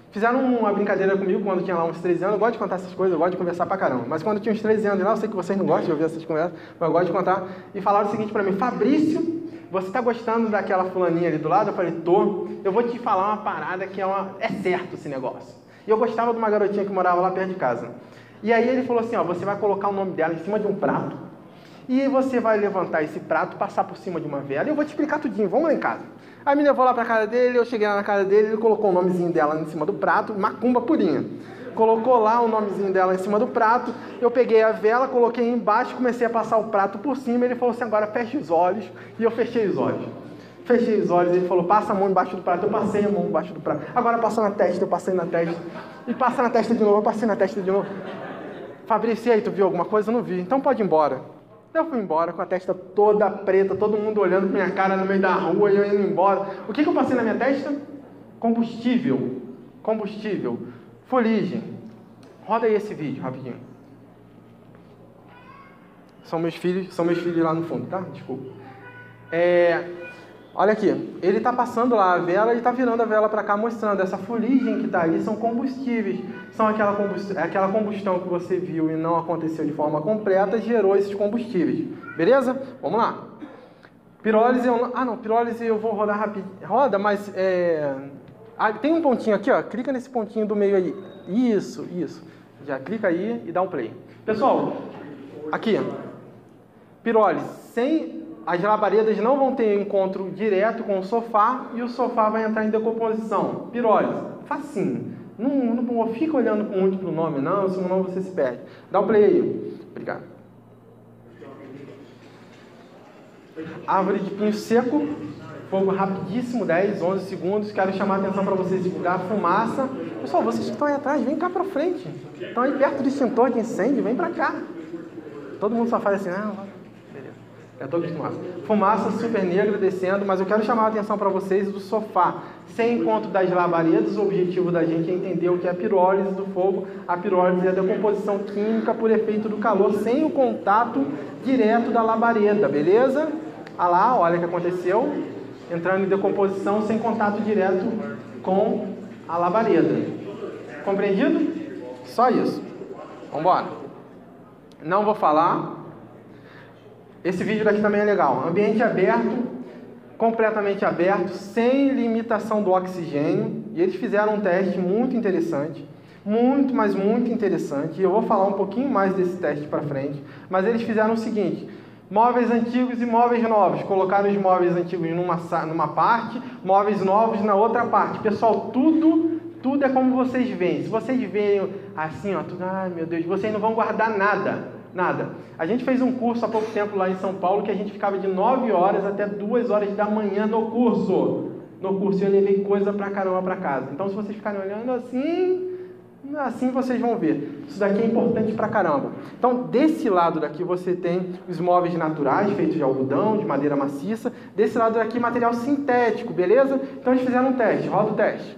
Fizeram uma brincadeira comigo quando tinha lá uns 13 anos. Eu gosto de contar essas coisas, eu gosto de conversar pra caramba. Mas quando eu tinha uns 13 anos lá, eu sei que vocês não gostam de ouvir essas conversas, mas eu gosto de contar. E falaram o seguinte pra mim: Fabrício, você tá gostando daquela fulaninha ali do lado? Eu falei, tô. Eu vou te falar uma parada que é certo esse negócio. E eu gostava de uma garotinha que morava lá perto de casa. E aí ele falou assim, você vai colocar o nome dela em cima de um prato e você vai levantar esse prato, passar por cima de uma vela e eu vou te explicar tudinho, vamos lá em casa. Aí me levou lá pra casa dele, eu cheguei lá na casa dele, ele colocou o nomezinho dela em cima do prato, macumba purinha. Colocou lá o nomezinho dela em cima do prato, eu peguei a vela, coloquei embaixo, comecei a passar o prato por cima, ele falou assim, agora feche os olhos, e eu fechei os olhos. Fechei os olhos, ele falou, passa a mão embaixo do prato, eu passei a mão embaixo do prato. Agora passa na testa, eu passei na testa. E passa na testa de novo, eu passei na testa de novo. Fabrício, e aí, tu viu alguma coisa? Eu não vi, então pode ir embora. Eu fui embora com a testa toda preta, todo mundo olhando pra minha cara no meio da rua e eu indo embora. O que eu passei na minha testa? Combustível. Combustível. Fuligem. Roda aí esse vídeo, rapidinho. São meus filhos lá no fundo, tá? Desculpa. Olha aqui, ele está passando lá a vela e está virando a vela para cá, mostrando essa fuligem que está ali, são combustíveis. São aquela combustão que você viu e não aconteceu de forma completa, gerou esses combustíveis. Beleza? Vamos lá. Pirólise, pirólise eu vou rodar rapidinho. Roda, mas tem um pontinho aqui, ó. Clica nesse pontinho do meio aí. Isso. Já clica aí e dá um play. Pessoal, aqui, pirólise, as labaredas não vão ter encontro direto com o sofá e o sofá vai entrar em decomposição. Pirólise, facinho. Não fica olhando muito pro nome, não, senão você se perde. Dá um play aí. Obrigado. Árvore de pinho seco. Fogo rapidíssimo, 10, 11 segundos. Quero chamar a atenção para vocês divulgar a fumaça. Pessoal, vocês que estão aí atrás, vem cá para frente. Estão aí perto do extintor de incêndio, vem para cá. Todo mundo só faz assim, beleza. Já estou acostumado. Fumaça super negra descendo, mas eu quero chamar a atenção para vocês do sofá. Sem encontro das labaredas, o objetivo da gente é entender o que é a pirólise do fogo. A pirólise é a decomposição química por efeito do calor, sem o contato direto da labareda, beleza? Olha o que aconteceu. Entrando em decomposição sem contato direto com a labareda. Compreendido? Só isso. Vamos embora. Não vou falar. Esse vídeo daqui também é legal. Ambiente aberto, completamente aberto, sem limitação do oxigênio. E eles fizeram um teste muito interessante. Muito, mas muito interessante. E eu vou falar um pouquinho mais desse teste para frente. Mas eles fizeram o seguinte: móveis antigos e móveis novos. Colocaram os móveis antigos numa parte, móveis novos na outra parte. Pessoal, tudo é como vocês veem. Se vocês veem assim, ó, tudo, ai meu Deus, vocês não vão guardar nada. A gente fez um curso há pouco tempo lá em São Paulo que a gente ficava de 9 horas até 2 horas da manhã no curso. Eu levei coisa pra caramba pra casa. Então, se vocês ficarem olhando assim vocês vão ver. Isso daqui é importante pra caramba. Então, desse lado daqui você tem os móveis naturais, feitos de algodão, de madeira maciça. Desse lado daqui, material sintético, beleza? Então, eles fizeram um teste. Roda o teste.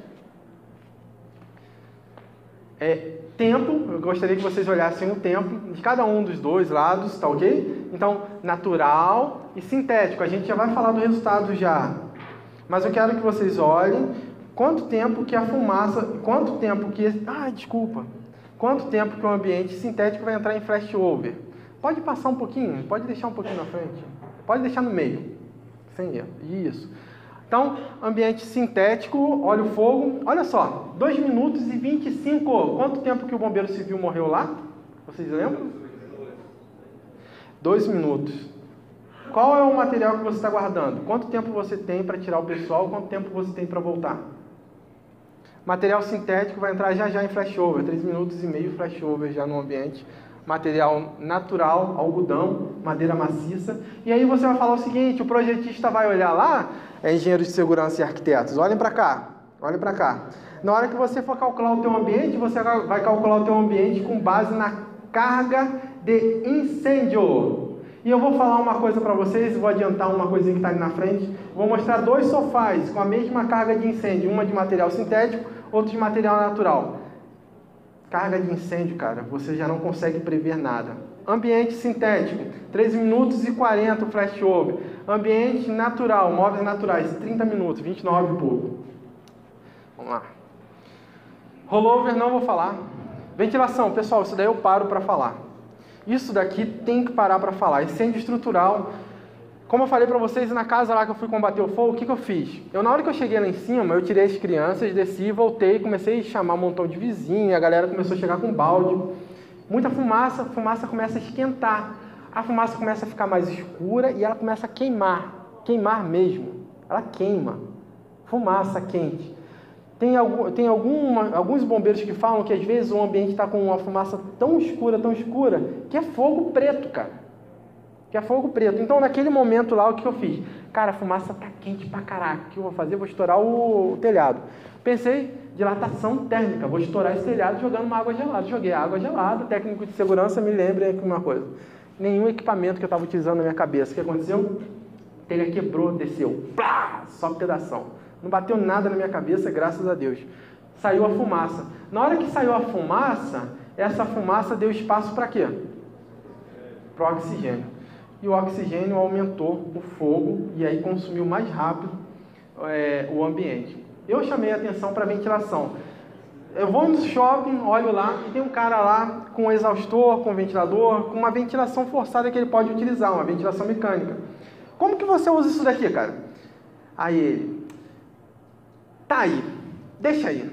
Tempo, eu gostaria que vocês olhassem o tempo de cada um dos dois lados, tá ok? Então, natural e sintético. A gente já vai falar do resultado já. Mas eu quero que vocês olhem quanto tempo que a fumaça, quanto tempo que o ambiente sintético vai entrar em flashover. Pode passar um pouquinho, pode deixar um pouquinho na frente, pode deixar no meio, sem erro, isso. Então, ambiente sintético, olha o fogo, olha só, 2 minutos e 25, quanto tempo que o bombeiro civil morreu lá? Vocês lembram? 2 minutos. Qual é o material que você está guardando? Quanto tempo você tem para tirar o pessoal? Quanto tempo você tem para voltar? Material sintético vai entrar já em flashover, 3 minutos e meio flashover já no ambiente. Material natural, algodão, madeira maciça. E aí você vai falar o seguinte, o projetista vai olhar lá, engenheiros de segurança e arquitetos, olhem para cá. Na hora que você for calcular o teu ambiente, você vai calcular o teu ambiente com base na carga de incêndio. E eu vou falar uma coisa para vocês, vou adiantar uma coisinha que está ali na frente. Vou mostrar 2 sofás com a mesma carga de incêndio, uma de material sintético, outra de material natural. Carga de incêndio, cara, você já não consegue prever nada. Ambiente sintético, 13 minutos e 40 flashover. Ambiente natural, móveis naturais, 30 minutos, 29 e pouco. Vamos lá. Rollover não vou falar. Ventilação, pessoal, isso daí eu paro para falar. Isso daqui tem que parar para falar. Incêndio estrutural. Como eu falei para vocês, na casa lá que eu fui combater o fogo, o que eu fiz? Na hora que eu cheguei lá em cima, eu tirei as crianças, desci, voltei, comecei a chamar um montão de vizinhos, a galera começou a chegar com balde. Muita fumaça, a fumaça começa a esquentar. A fumaça começa a ficar mais escura e ela começa a queimar mesmo. Ela queima. Fumaça quente. Tem alguns bombeiros que falam que às vezes o ambiente está com uma fumaça tão escura, que é fogo preto, cara. Então, naquele momento lá, o que eu fiz? Cara, a fumaça tá quente pra caraca. O que eu vou fazer? Vou estourar o telhado. Pensei, dilatação térmica. Vou estourar esse telhado jogando uma água gelada. Joguei água gelada. Técnico de segurança, me lembre aqui uma coisa. Nenhum equipamento que eu estava utilizando na minha cabeça. O que aconteceu? O telha quebrou, desceu. Plá! Só pedação. Não bateu nada na minha cabeça, graças a Deus. Saiu a fumaça. Na hora que saiu a fumaça, essa fumaça deu espaço para quê? para o oxigênio. E o oxigênio aumentou o fogo e aí consumiu mais rápido o ambiente. Eu chamei a atenção para a ventilação. Eu vou no shopping, olho lá e tem um cara lá com exaustor, com ventilador, com uma ventilação forçada que ele pode utilizar, uma ventilação mecânica. Como que você usa isso daqui, cara? Aí ele, tá aí, deixa aí.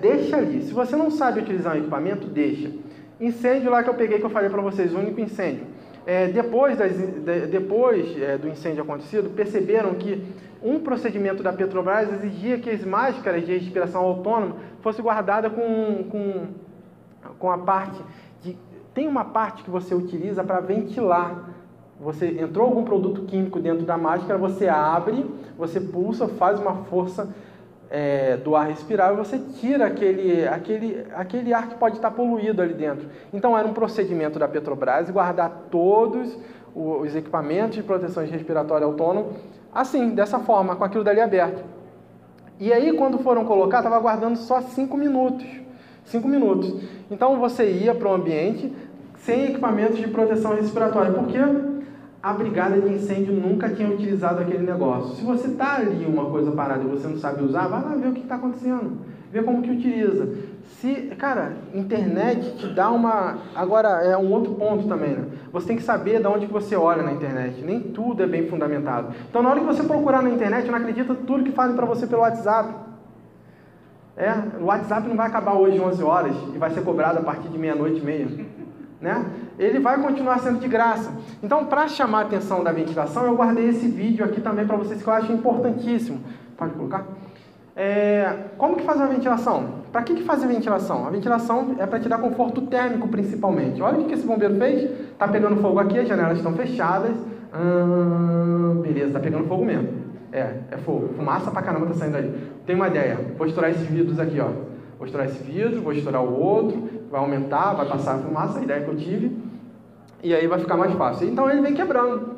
Deixa ali. Se você não sabe utilizar um equipamento, deixa. Incêndio lá que eu peguei, que eu falei para vocês, o único incêndio. Depois do incêndio acontecido, perceberam que um procedimento da Petrobras exigia que as máscaras de respiração autônoma fossem guardadas com a parte de... Tem uma parte que você utiliza para ventilar. Você entrou algum produto químico dentro da máscara, você abre, você pulsa, faz uma força do ar respirável, você tira aquele ar que pode estar poluído ali dentro. Então era um procedimento da Petrobras guardar todos os equipamentos de proteção respiratória autônoma assim, dessa forma, com aquilo dali aberto. E aí quando foram colocar, estava guardando só 5 minutos. 5 minutos. Então você ia para o ambiente sem equipamentos de proteção respiratória. Por quê? A brigada de incêndio nunca tinha utilizado aquele negócio. Se você está ali uma coisa parada e você não sabe usar, vai lá ver o que está acontecendo. Ver como que utiliza. Cara, internet te dá uma... Agora, é um outro ponto também, né? Você tem que saber de onde que você olha na internet. Nem tudo é bem fundamentado. Então, na hora que você procurar na internet, não acredita tudo que fazem para você pelo WhatsApp. O WhatsApp não vai acabar hoje 11 horas e vai ser cobrado a partir de meia-noite e meia. Né? Ele vai continuar sendo de graça. Então, para chamar a atenção da ventilação, eu guardei esse vídeo aqui também para vocês, que eu acho importantíssimo. Pode colocar? Como que faz a ventilação? Para que faz a ventilação? A ventilação é para te dar conforto térmico, principalmente. Olha o que esse bombeiro fez. Está pegando fogo aqui, as janelas estão fechadas. Beleza, está pegando fogo mesmo. É fogo. Fumaça pra caramba tá saindo aí. Tem uma ideia. Vou estourar esses vidros aqui, ó. Vou estourar esse vidro, vou estourar o outro, vai aumentar, vai passar a fumaça, a ideia que eu tive, e aí vai ficar mais fácil. Então ele vem quebrando.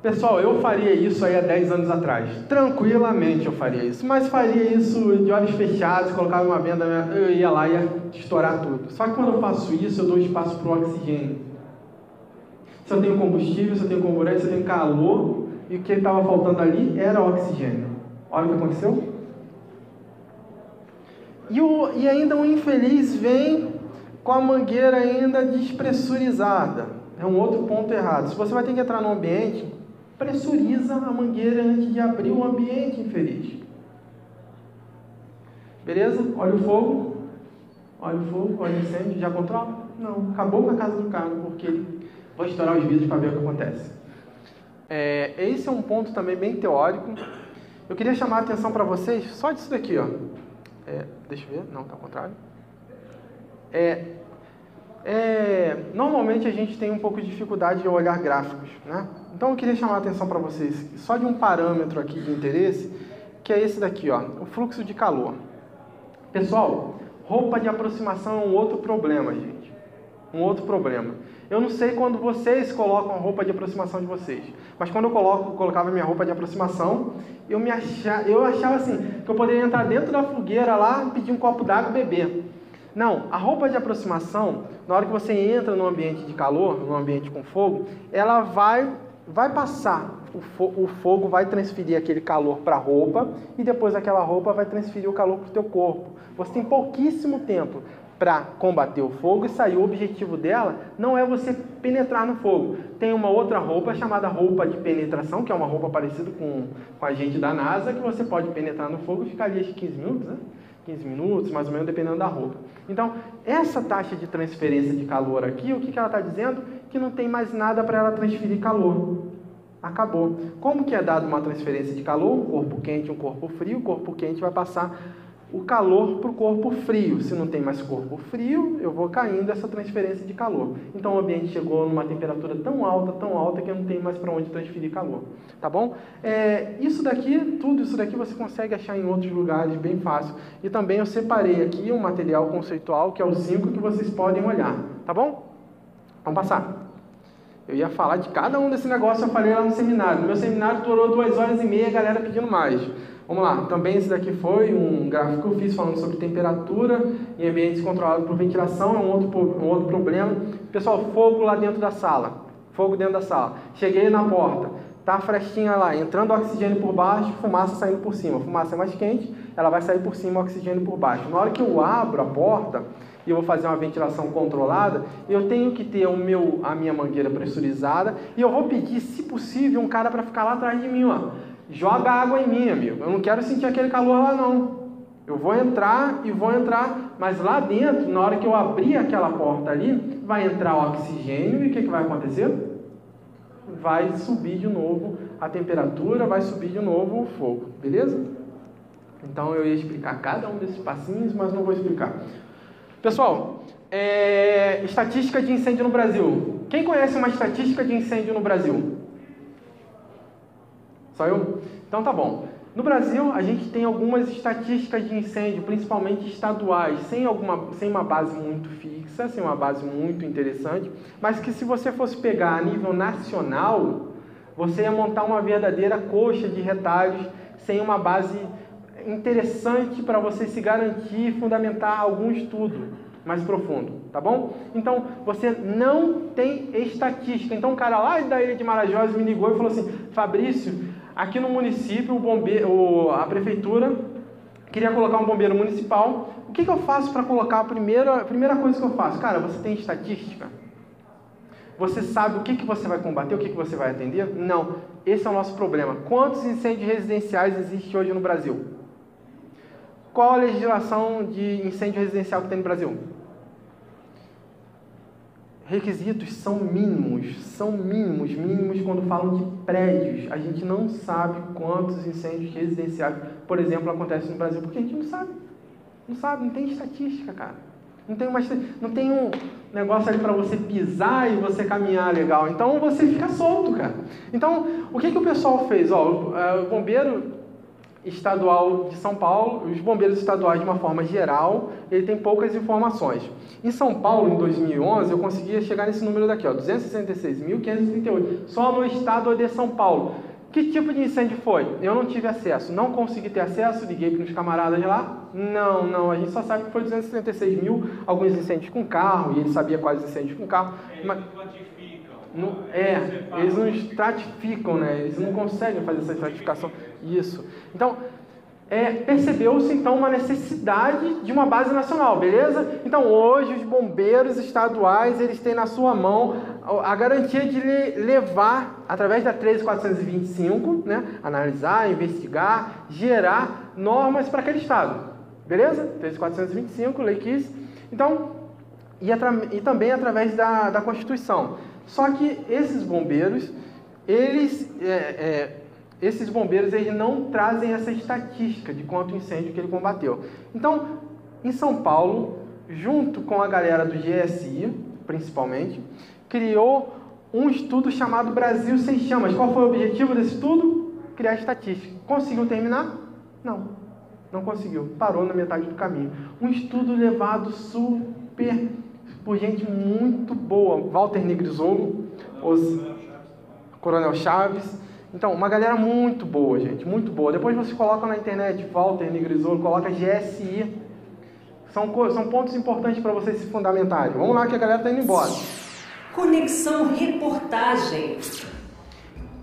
Pessoal, eu faria isso aí há 10 anos atrás. Tranquilamente eu faria isso. Mas faria isso de olhos fechados, colocava uma venda, eu ia lá e ia estourar tudo. Só que quando eu faço isso, eu dou espaço para o oxigênio. Se eu tenho combustível, se eu tenho comburente, se eu tenho calor, e o que estava faltando ali era oxigênio. Olha o que aconteceu. E ainda um infeliz vem com a mangueira ainda despressurizada. É um outro ponto errado. Se você vai ter que entrar no ambiente, pressuriza a mangueira antes de abrir o ambiente, infeliz. Beleza? Olha o fogo. Olha o fogo, olha o incêndio. Já controla? Não. Acabou com a casa do cara, porque vou estourar os vidros para ver o que acontece. Esse é um ponto também bem teórico. Eu queria chamar a atenção para vocês só disso daqui, ó. Deixa eu ver. Não, tá ao contrário. Normalmente a gente tem um pouco de dificuldade de olhar gráficos, né? Então eu queria chamar a atenção para vocês só de um parâmetro aqui de interesse, que é esse daqui, ó, o fluxo de calor. Pessoal, roupa de aproximação é um outro problema, gente. Um outro problema. Eu não sei quando vocês colocam a roupa de aproximação de vocês, mas quando eu colocava minha roupa de aproximação, eu achava assim, que eu poderia entrar dentro da fogueira lá, pedir um copo d'água e beber. Não, a roupa de aproximação, na hora que você entra no ambiente de calor, no ambiente com fogo, ela vai passar, o fogo vai transferir aquele calor para a roupa e depois aquela roupa vai transferir o calor para o teu corpo. Você tem pouquíssimo tempo para combater o fogo e sair. O objetivo dela não é você penetrar no fogo. Tem uma outra roupa chamada roupa de penetração, que é uma roupa parecida com a gente da NASA, que você pode penetrar no fogo e ficar ali 15 minutos, né? 15 minutos, mais ou menos, dependendo da roupa. Então, essa taxa de transferência de calor aqui, o que ela está dizendo? Que não tem mais nada para ela transferir calor. Acabou. Como que é dado uma transferência de calor? Um corpo quente, um corpo frio. O corpo quente vai passar o calor para o corpo frio. Se não tem mais corpo frio, eu vou caindo essa transferência de calor. Então o ambiente chegou numa temperatura tão alta que eu não tenho mais para onde transferir calor. Tá bom? Tudo isso daqui você consegue achar em outros lugares bem fácil. E também eu separei aqui um material conceitual, que é o 5, que vocês podem olhar. Tá bom? Vamos passar. Eu ia falar de cada um desse negócio, eu falei lá no seminário. No meu seminário durou 2 horas e meia, a galera pedindo mais. Vamos lá, também esse daqui foi um gráfico que eu fiz falando sobre temperatura em ambientes controlados por ventilação, é um outro problema. Pessoal, fogo lá dentro da sala, fogo dentro da sala. Cheguei na porta, tá a frestinha lá, entrando oxigênio por baixo, fumaça saindo por cima. A fumaça é mais quente, ela vai sair por cima, oxigênio por baixo. Na hora que eu abro a porta e eu vou fazer uma ventilação controlada, eu tenho que ter a minha mangueira pressurizada e eu vou pedir, se possível, um cara para ficar lá atrás de mim, ó. Joga água em mim, amigo. Eu não quero sentir aquele calor lá, não. Eu vou entrar, mas lá dentro, na hora que eu abrir aquela porta ali, vai entrar o oxigênio e o que vai acontecer? Vai subir de novo a temperatura, vai subir de novo o fogo, beleza? Então eu ia explicar cada um desses passinhos, mas não vou explicar. Pessoal, estatística de incêndio no Brasil. Quem conhece uma estatística de incêndio no Brasil? Só eu? Então tá bom. No Brasil, a gente tem algumas estatísticas de incêndio, principalmente estaduais, sem uma base muito fixa, sem uma base muito interessante, mas que se você fosse pegar a nível nacional, você ia montar uma verdadeira coxa de retalhos, sem uma base interessante para você se garantir e fundamentar algum estudo mais profundo, tá bom? Então, você não tem estatística. Então, um cara lá da Ilha de Marajós me ligou e falou assim: Fabrício, aqui no município, a prefeitura queria colocar um bombeiro municipal. O que eu faço para colocar a primeira coisa que eu faço? Cara, você tem estatística? Você sabe o que você vai combater, o que você vai atender? Não. Esse é o nosso problema. Quantos incêndios residenciais existem hoje no Brasil? Qual a legislação de incêndio residencial que tem no Brasil? Requisitos são mínimos quando falam de prédios. A gente não sabe quantos incêndios residenciais, por exemplo, acontecem no Brasil, porque a gente não sabe, não tem estatística, cara. Não tem um negócio ali para você pisar e você caminhar legal. Então você fica solto, cara. Então, o que o pessoal fez? O bombeiro estadual de São Paulo, os bombeiros estaduais de uma forma geral, ele tem poucas informações. Em São Paulo, em 2011, eu conseguia chegar nesse número daqui, 266.538, só no estado de São Paulo. Que tipo de incêndio foi? Eu não tive acesso, não consegui ter acesso, liguei para os camaradas de lá, não, a gente só sabe que foi 276 mil, alguns incêndios com carro, e ele sabia quais incêndios com carro. Mas eles não estratificam, né? Eles não conseguem fazer essa estratificação. Isso. Então, percebeu-se então uma necessidade de uma base nacional, beleza? Então, hoje os bombeiros estaduais, eles têm na sua mão a garantia de levar, através da 13.425, né? Analisar, investigar, gerar normas para aquele estado, beleza? 13.425, lei 15. Então, e também através da Constituição. Só que esses bombeiros, eles não trazem essa estatística de quanto incêndio que ele combateu. Então, em São Paulo, junto com a galera do GSI, principalmente, criou um estudo chamado Brasil Sem Chamas. Qual foi o objetivo desse estudo? Criar estatística. Conseguiu terminar? Não conseguiu. Parou na metade do caminho. Um estudo levado por gente muito boa. Walter Negrisolo, Coronel Chaves. Então, uma galera muito boa, gente, muito boa. Depois você coloca na internet, Walter Negrisolo, coloca GSI. São pontos importantes para vocês se fundamentarem. Vamos lá que a galera está indo embora. Conexão Reportagem.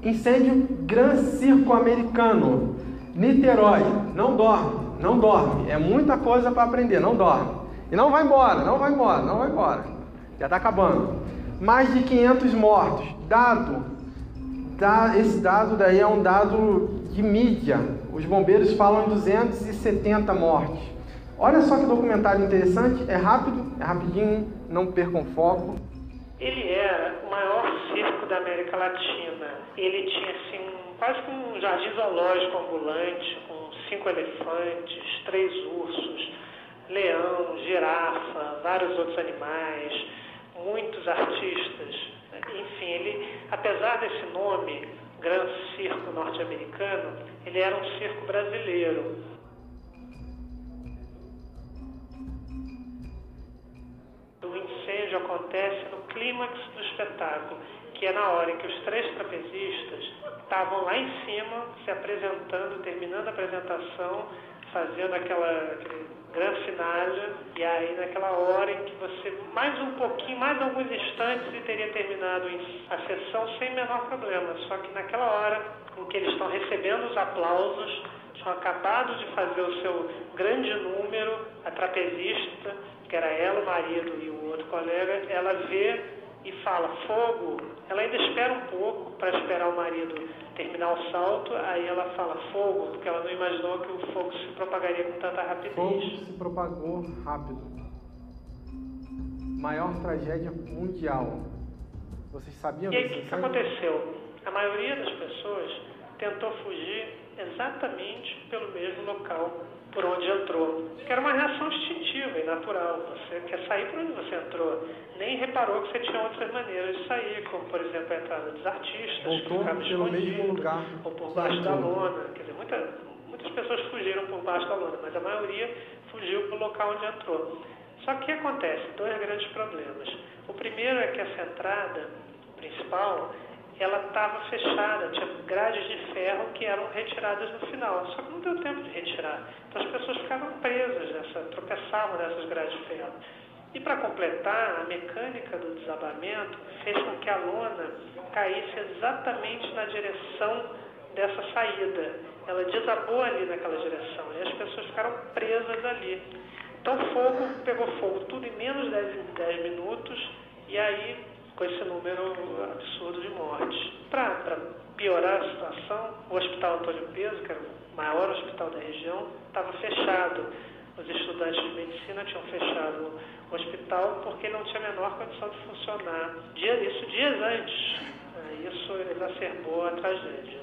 Incêndio Gran Circo Americano. Niterói. Não dorme. É muita coisa para aprender, não dorme. E não vai embora. Já está acabando. Mais de 500 mortos. Esse dado daí é um dado de mídia. Os bombeiros falam em 270 mortes. Olha só que documentário interessante. É rápido, é rapidinho, não percam foco. Ele era o maior circo da América Latina. Ele tinha assim, quase que um jardim zoológico ambulante, com 5 elefantes, 3 ursos, leão, girafa, vários outros animais, muitos artistas. Enfim, ele, apesar desse nome, Gran Circo norte-americano, ele era um circo brasileiro. O incêndio acontece no clímax do espetáculo, que é na hora em que os 3 trapezistas estavam lá em cima, se apresentando, terminando a apresentação, fazendo aquele grande finale, e aí naquela hora em que você, mais um pouquinho, mais alguns instantes, e teria terminado a sessão sem menor problema. Só que naquela hora em que eles estão recebendo os aplausos, tinham acabado de fazer o seu grande número, a trapezista, que era ela, o marido e o outro colega, ela vê e fala fogo. Ela ainda espera um pouco para esperar o marido terminar o salto, aí ela fala fogo, porque ela não imaginou que o fogo se propagaria com tanta rapidez. Fogo se propagou rápido. Maior tragédia mundial. Vocês sabiam disso? E aí o que aconteceu? A maioria das pessoas tentou fugir exatamente pelo mesmo local por onde entrou, que era uma reação instintiva e natural. Você quer sair por onde você entrou. Nem reparou que você tinha outras maneiras de sair, como, por exemplo, a entrada dos artistas, voltou que ficavam escondidos, ou por baixo da lona. Quer dizer, muitas pessoas fugiram por baixo da lona, mas a maioria fugiu para o local onde entrou. Só que o que acontece? 2 grandes problemas. O primeiro é que essa entrada principal, ela estava fechada, tinha grades de ferro que eram retiradas no final, só que não deu tempo de retirar. Então as pessoas ficavam presas, tropeçavam nessas grades de ferro. E para completar, a mecânica do desabamento fez com que a lona caísse exatamente na direção dessa saída. Ela desabou ali naquela direção e as pessoas ficaram presas ali. Então o fogo pegou fogo tudo em menos de 10 minutos e aí com esse número absurdo de mortes. Para piorar a situação, o Hospital Antônio Peso, que era o maior hospital da região, estava fechado. Os estudantes de medicina tinham fechado o hospital porque não tinha a menor condição de funcionar. Dias antes. Isso exacerbou a tragédia.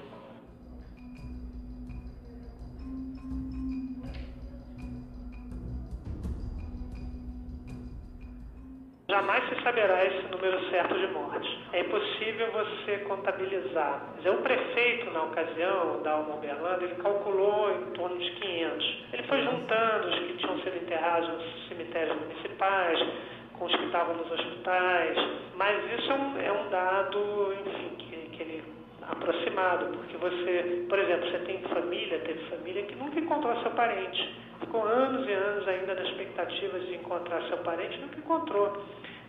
Jamais se saberá esse número certo de mortes. É impossível você contabilizar. O prefeito, na ocasião, da Alma Uberlândia, ele calculou em torno de 500. Ele foi juntando os que tinham sido enterrados nos cemitérios municipais, com os que estavam nos hospitais, mas isso é um dado, enfim, que ele aproximado, porque você, por exemplo, você teve família que nunca encontrou seu parente. Ficou anos e anos ainda na expectativa de encontrar seu parente, nunca encontrou.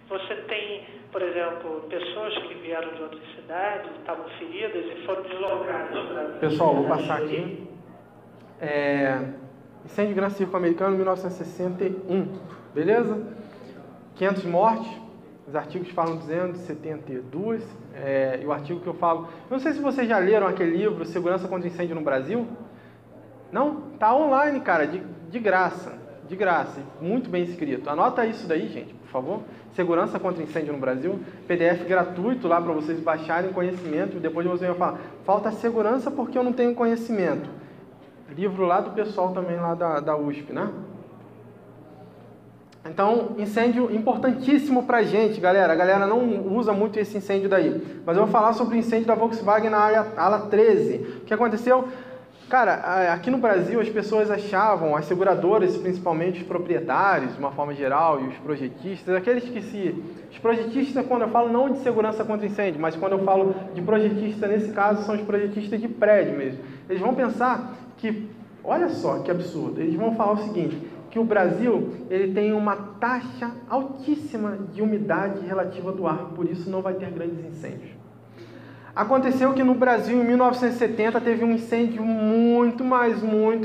Você tem, por exemplo, pessoas que vieram de outras cidades, estavam feridas e foram deslocadas. Pessoal, vou passar aqui. Incêndio Gran Circo Americano, 1961. Beleza? 500 mortes. Os artigos falam 272. E o artigo que eu falo... Não sei se vocês já leram aquele livro, Segurança contra Incêndio no Brasil. Não? Tá online, cara, de graça. De graça. Muito bem escrito. Anota isso daí, gente, por favor. Segurança contra Incêndio no Brasil. PDF gratuito lá para vocês baixarem conhecimento. E depois você vai falar, falta segurança porque eu não tenho conhecimento. Livro lá do pessoal também lá da USP, né? Então, incêndio importantíssimo pra gente, galera. A galera não usa muito esse incêndio daí. Mas eu vou falar sobre o incêndio da Volkswagen na ala 13. O que aconteceu? Cara, aqui no Brasil as pessoas achavam, as seguradoras, principalmente os proprietários, de uma forma geral, e os projetistas, aqueles que os projetistas, quando eu falo não de segurança contra incêndio, mas quando eu falo de projetista, nesse caso, são os projetistas de prédio mesmo. Eles vão pensar que, olha só que absurdo, eles vão falar o seguinte, que o Brasil ele tem uma taxa altíssima de umidade relativa do ar, por isso não vai ter grandes incêndios. Aconteceu que no Brasil, em 1970, teve um incêndio muito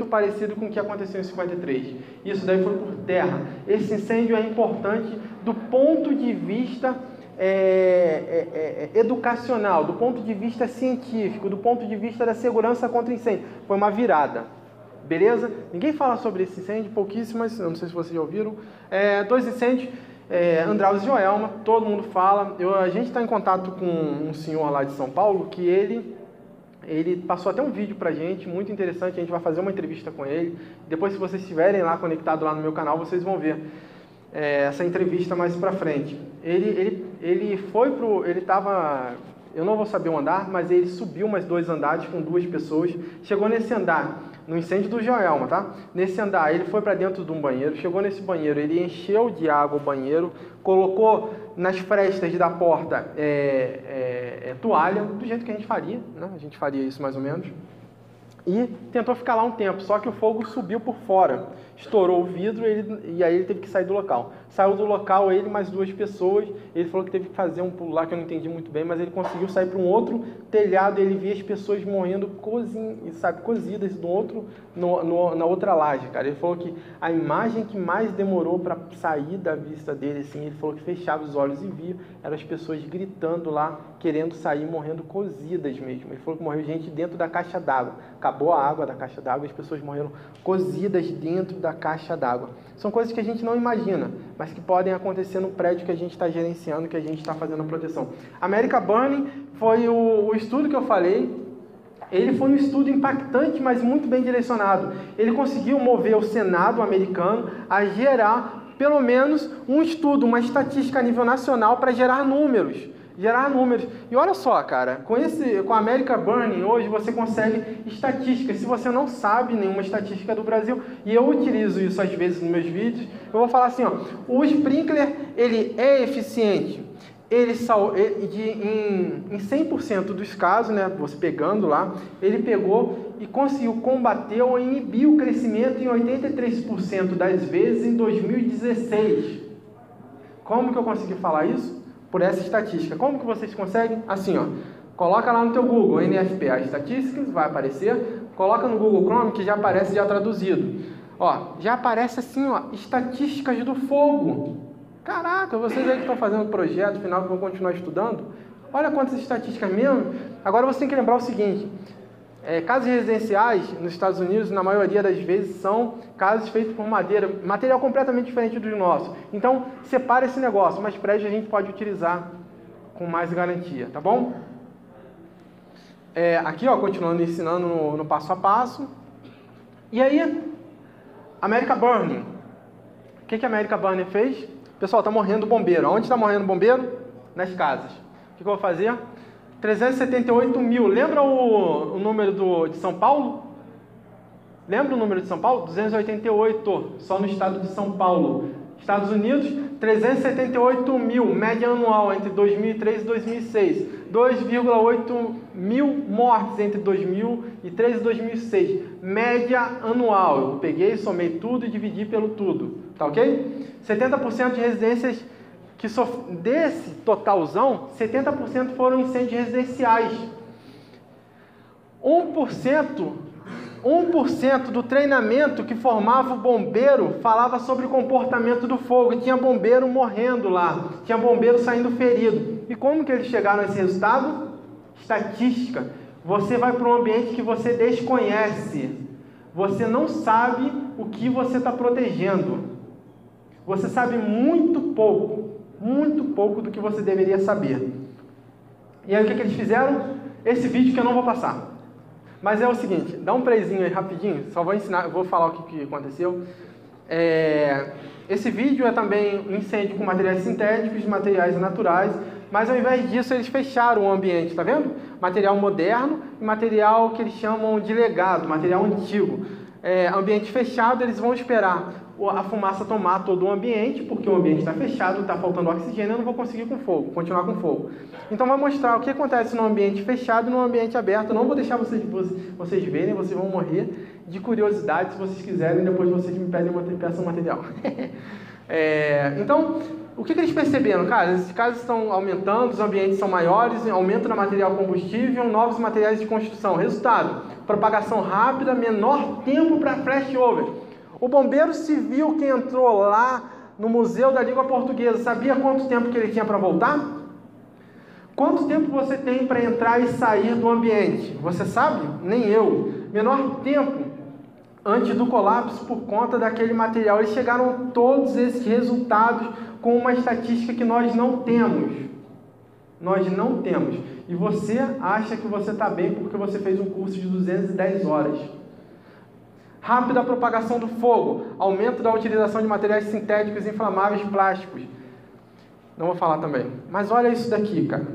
parecido com o que aconteceu em 53. Isso daí foi por terra. Esse incêndio é importante do ponto de vista educacional, do ponto de vista científico, do ponto de vista da segurança contra incêndio. Foi uma virada. Beleza? Ninguém fala sobre esse incêndio, pouquíssimas, eu não sei se vocês já ouviram. 2 incêndios. Andraus e Joelma, todo mundo fala. A gente está em contato com um senhor lá de São Paulo que ele passou até um vídeo pra gente, muito interessante. A gente vai fazer uma entrevista com ele. Depois, se vocês estiverem lá conectados lá no meu canal, vocês vão ver essa entrevista mais pra frente. Ele estava, eu não vou saber o andar, mas ele subiu mais 2 andares com 2 pessoas. Chegou nesse andar, no incêndio do Joelma, tá? Nesse andar, ele foi para dentro de um banheiro, chegou nesse banheiro, ele encheu de água o banheiro, colocou nas frestas da porta toalha, do jeito que a gente faria, né? A gente faria isso mais ou menos. E tentou ficar lá um tempo, só que o fogo subiu por fora, estourou o vidro e aí ele teve que sair do local. Saiu do local ele mais 2 pessoas, ele falou que teve que fazer um pulo lá que eu não entendi muito bem, mas ele conseguiu sair para um outro telhado e ele via as pessoas morrendo cozidas na outra laje, cara. Ele falou que a imagem que mais demorou para sair da vista dele, assim, ele falou que fechava os olhos e via, eram as pessoas gritando lá, querendo sair, morrendo cozidas mesmo. Ele falou que morreu gente dentro da caixa d'água. Acabou a água da caixa d'água, as pessoas morreram cozidas dentro da caixa d'água. São coisas que a gente não imagina, mas que podem acontecer no prédio que a gente está gerenciando, que a gente está fazendo a proteção. American Burning foi o estudo que eu falei. Ele foi um estudo impactante, mas muito bem direcionado. Ele conseguiu mover o Senado americano a gerar, pelo menos, um estudo, uma estatística a nível nacional para gerar números. E olha só, cara, com a American Burning hoje você consegue estatísticas. Se você não sabe nenhuma estatística do Brasil, e eu utilizo isso às vezes nos meus vídeos, eu vou falar assim, ó, o sprinkler, ele é eficiente. Em 100% dos casos, né, você pegando lá, ele pegou e conseguiu combater ou inibir o crescimento em 83% das vezes em 2016. Como que eu consegui falar isso? Por essa estatística. Como que vocês conseguem? Assim, ó, coloca lá no teu Google, NFPA Statistics, vai aparecer, coloca no Google Chrome que já aparece já traduzido. Ó, já aparece assim, ó, estatísticas do fogo. Caraca, vocês aí que estão fazendo projeto final que vão continuar estudando, olha quantas estatísticas mesmo. Agora você tem que lembrar o seguinte, casas residenciais nos Estados Unidos, na maioria das vezes, são casas feitas por madeira, material completamente diferente do nosso. Então, separa esse negócio, mas prédio a gente pode utilizar com mais garantia, tá bom? Aqui, ó, continuando ensinando no passo a passo. E aí, American Burning. O que a American Burning fez? Pessoal, está morrendo bombeiro. Onde está morrendo bombeiro? Nas casas. O que eu vou fazer? 378 mil. Lembra o número de São Paulo? Lembra o número de São Paulo? 288, só no estado de São Paulo. Estados Unidos, 378 mil, média anual entre 2003 e 2006. 2,8 mil mortes entre 2003 e 2006. Média anual. Eu peguei, somei tudo e dividi pelo tudo. Tá ok? 70% de residências desse totalzão, 70% foram incêndios residenciais. 1% do treinamento que formava o bombeiro falava sobre o comportamento do fogo. E tinha bombeiro morrendo lá, tinha bombeiro saindo ferido. E como que eles chegaram a esse resultado? Estatística. Você vai para um ambiente que você desconhece. Você não sabe o que você está protegendo. Você sabe muito pouco do que você deveria saber. E aí o que eles fizeram? Esse vídeo que eu não vou passar. Mas é o seguinte, dá um playzinho aí rapidinho, só vou ensinar, eu vou falar o que aconteceu. Esse vídeo é também um incêndio com materiais sintéticos, materiais naturais, mas ao invés disso eles fecharam o ambiente, tá vendo? Material moderno e material que eles chamam de legado, material antigo. Ambiente fechado, eles vão esperar a fumaça tomar todo o ambiente, porque o ambiente está fechado, está faltando oxigênio, eu não vou conseguir continuar com fogo. Então vai mostrar o que acontece no ambiente fechado e no ambiente aberto. Eu não vou deixar vocês verem, vocês vão morrer de curiosidade se vocês quiserem, depois vocês me peçam material. Então, o que eles perceberam? Cara, esses casos estão aumentando, os ambientes são maiores, aumento no material combustível, novos materiais de construção. Resultado, propagação rápida, menor tempo para flashover. O bombeiro civil que entrou lá no Museu da Língua Portuguesa, sabia quanto tempo que ele tinha para voltar? Quanto tempo você tem para entrar e sair do ambiente? Você sabe? Nem eu. Menor tempo antes do colapso por conta daquele material. Eles chegaram todos esses resultados com uma estatística que nós não temos. Nós não temos. E você acha que você está bem porque você fez um curso de 210 horas. Rápida propagação do fogo, aumento da utilização de materiais sintéticos, inflamáveis, plásticos. Não vou falar também. Mas olha isso daqui, cara.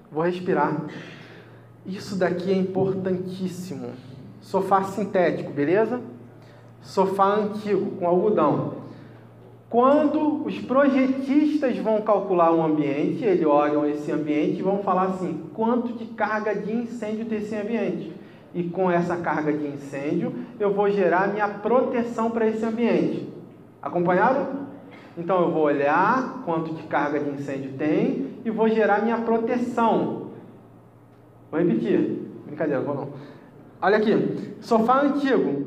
Vou respirar. Isso daqui é importantíssimo. Sofá sintético, beleza? Sofá antigo, com algodão. Quando os projetistas vão calcular um ambiente, eles olham esse ambiente e vão falar assim, quanto de carga de incêndio tem esse ambiente? E com essa carga de incêndio, eu vou gerar minha proteção para esse ambiente. Acompanharam? Então, eu vou olhar quanto de carga de incêndio tem e vou gerar minha proteção. Vou repetir. Brincadeira, vou não. Olha aqui. Sofá antigo.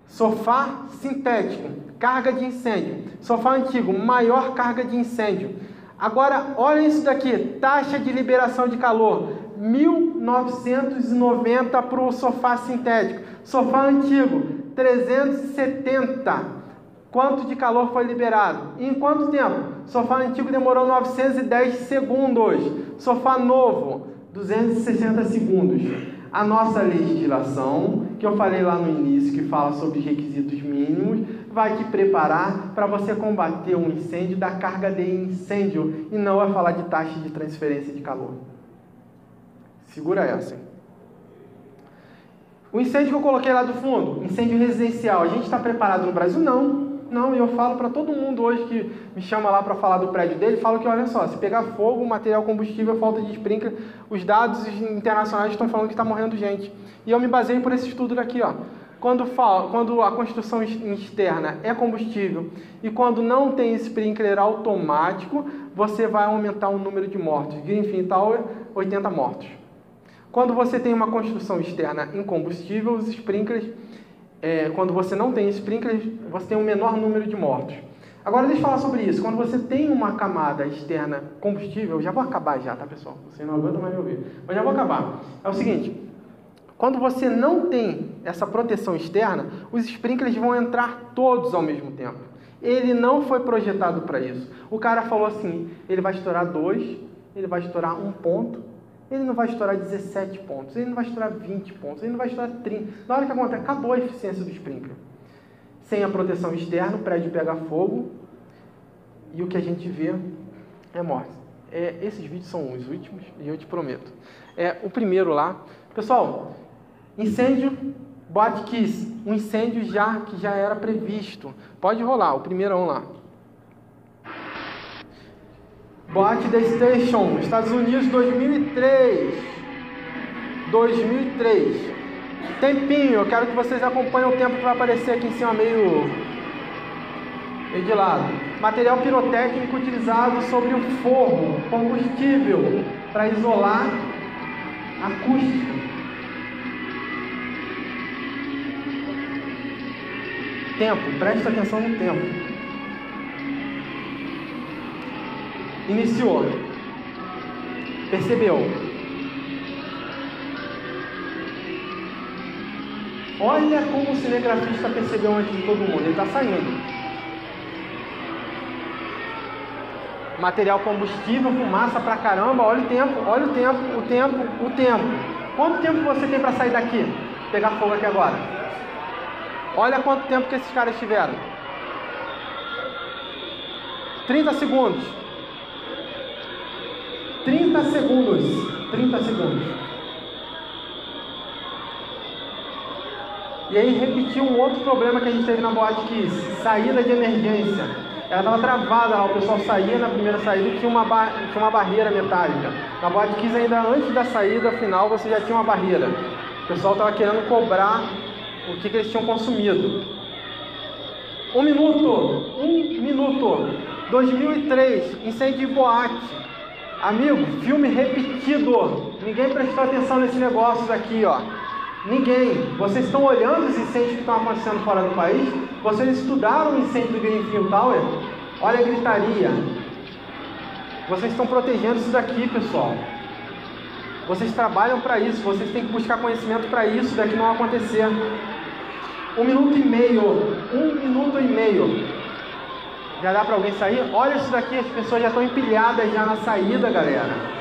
Sofá sintético. Carga de incêndio. Sofá antigo. Maior carga de incêndio. Agora, olha isso daqui. Taxa de liberação de calor. 1990 para o sofá sintético. Sofá antigo. 370. Quanto de calor foi liberado? E em quanto tempo? Sofá antigo demorou 910 segundos. Sofá novo, 260 segundos. A nossa legislação, que eu falei lá no início, que fala sobre os requisitos mínimos, vai te preparar para você combater um incêndio da carga de incêndio e não vai falar de taxa de transferência de calor. Segura essa. O incêndio que eu coloquei lá do fundo, incêndio residencial, a gente está preparado no Brasil? Não. Não, e eu falo para todo mundo hoje que me chama lá para falar do prédio dele, falo que, olha só, se pegar fogo, material combustível, falta de sprinkler, os dados internacionais estão falando que está morrendo gente. E eu me baseio por esse estudo daqui, ó. Quando a construção externa é combustível e quando não tem sprinkler automático, você vai aumentar o número de mortos. Grenfell Tower, 80 mortos. Quando você tem uma construção externa em combustível, os sprinklers... quando você não tem sprinklers, você tem um menor número de mortos. Agora, deixa eu falar sobre isso. Quando você tem uma camada externa combustível, já vou acabar já, tá, pessoal? Você não aguenta mais me ouvir. Mas já vou acabar. É o seguinte, quando você não tem essa proteção externa, os sprinklers vão entrar todos ao mesmo tempo. Ele não foi projetado para isso. O cara falou assim, ele vai estourar 2, ele vai estourar 1 ponto, ele não vai estourar 17 pontos, ele não vai estourar 20 pontos, ele não vai estourar 30. Na hora que acontece, acabou a eficiência do sprinkler. Sem a proteção externa, o prédio pega fogo e o que a gente vê é morte. Esses vídeos são os últimos e eu te prometo. O primeiro lá. Pessoal, incêndio, Boate Kiss. Um incêndio que já era previsto. Pode rolar, o primeirão lá. Boate The Station, Estados Unidos, 2003. 2003. Tempinho, eu quero que vocês acompanhem o tempo que vai aparecer aqui em cima, meio de lado. Material pirotécnico utilizado sobre o forro, combustível, para isolar acústica. Tempo, presta atenção no tempo. Iniciou. Percebeu. Olha como o cinegrafista percebeu antes de todo mundo. Ele está saindo. Material combustível, fumaça pra caramba. Olha o tempo, olha o tempo, o tempo, o tempo. Quanto tempo você tem para sair daqui? Pegar fogo aqui agora. Olha quanto tempo que esses caras tiveram. 30 segundos. 30 segundos. 30 segundos. E aí repetiu um outro problema que a gente teve na Boate Kiss. Saída de emergência. Ela estava travada lá, o pessoal saía na primeira saída e tinha uma barreira metálica. Na Boate Kiss, ainda antes da saída final, você já tinha uma barreira. O pessoal estava querendo cobrar o que eles tinham consumido. 1 minuto. 1 minuto. 2003, incêndio de boate. Amigo, filme repetido. Ninguém prestou atenção nesse negócio daqui, ó. Ninguém. Vocês estão olhando os incêndios que estão acontecendo fora do país? Vocês estudaram o incêndio do Grenfell Tower? Olha a gritaria. Vocês estão protegendo isso daqui, pessoal. Vocês trabalham para isso. Vocês têm que buscar conhecimento para isso daqui não acontecer. 1 minuto e meio. 1 minuto e meio. Já dá para alguém sair? Olha isso daqui, as pessoas já estão empilhadas já na saída, galera.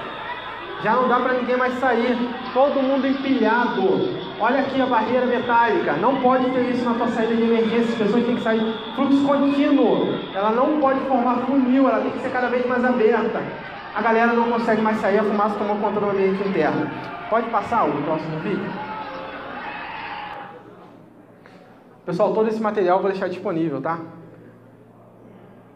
Já não dá para ninguém mais sair. Todo mundo empilhado. Olha aqui a barreira metálica. Não pode ter isso na tua saída de emergência. As pessoas têm que sair fluxo contínuo. Ela não pode formar funil. Ela tem que ser cada vez mais aberta. A galera não consegue mais sair. A fumaça tomou conta do ambiente interno. Pode passar o próximo vídeo? Pessoal, todo esse material eu vou deixar disponível, tá?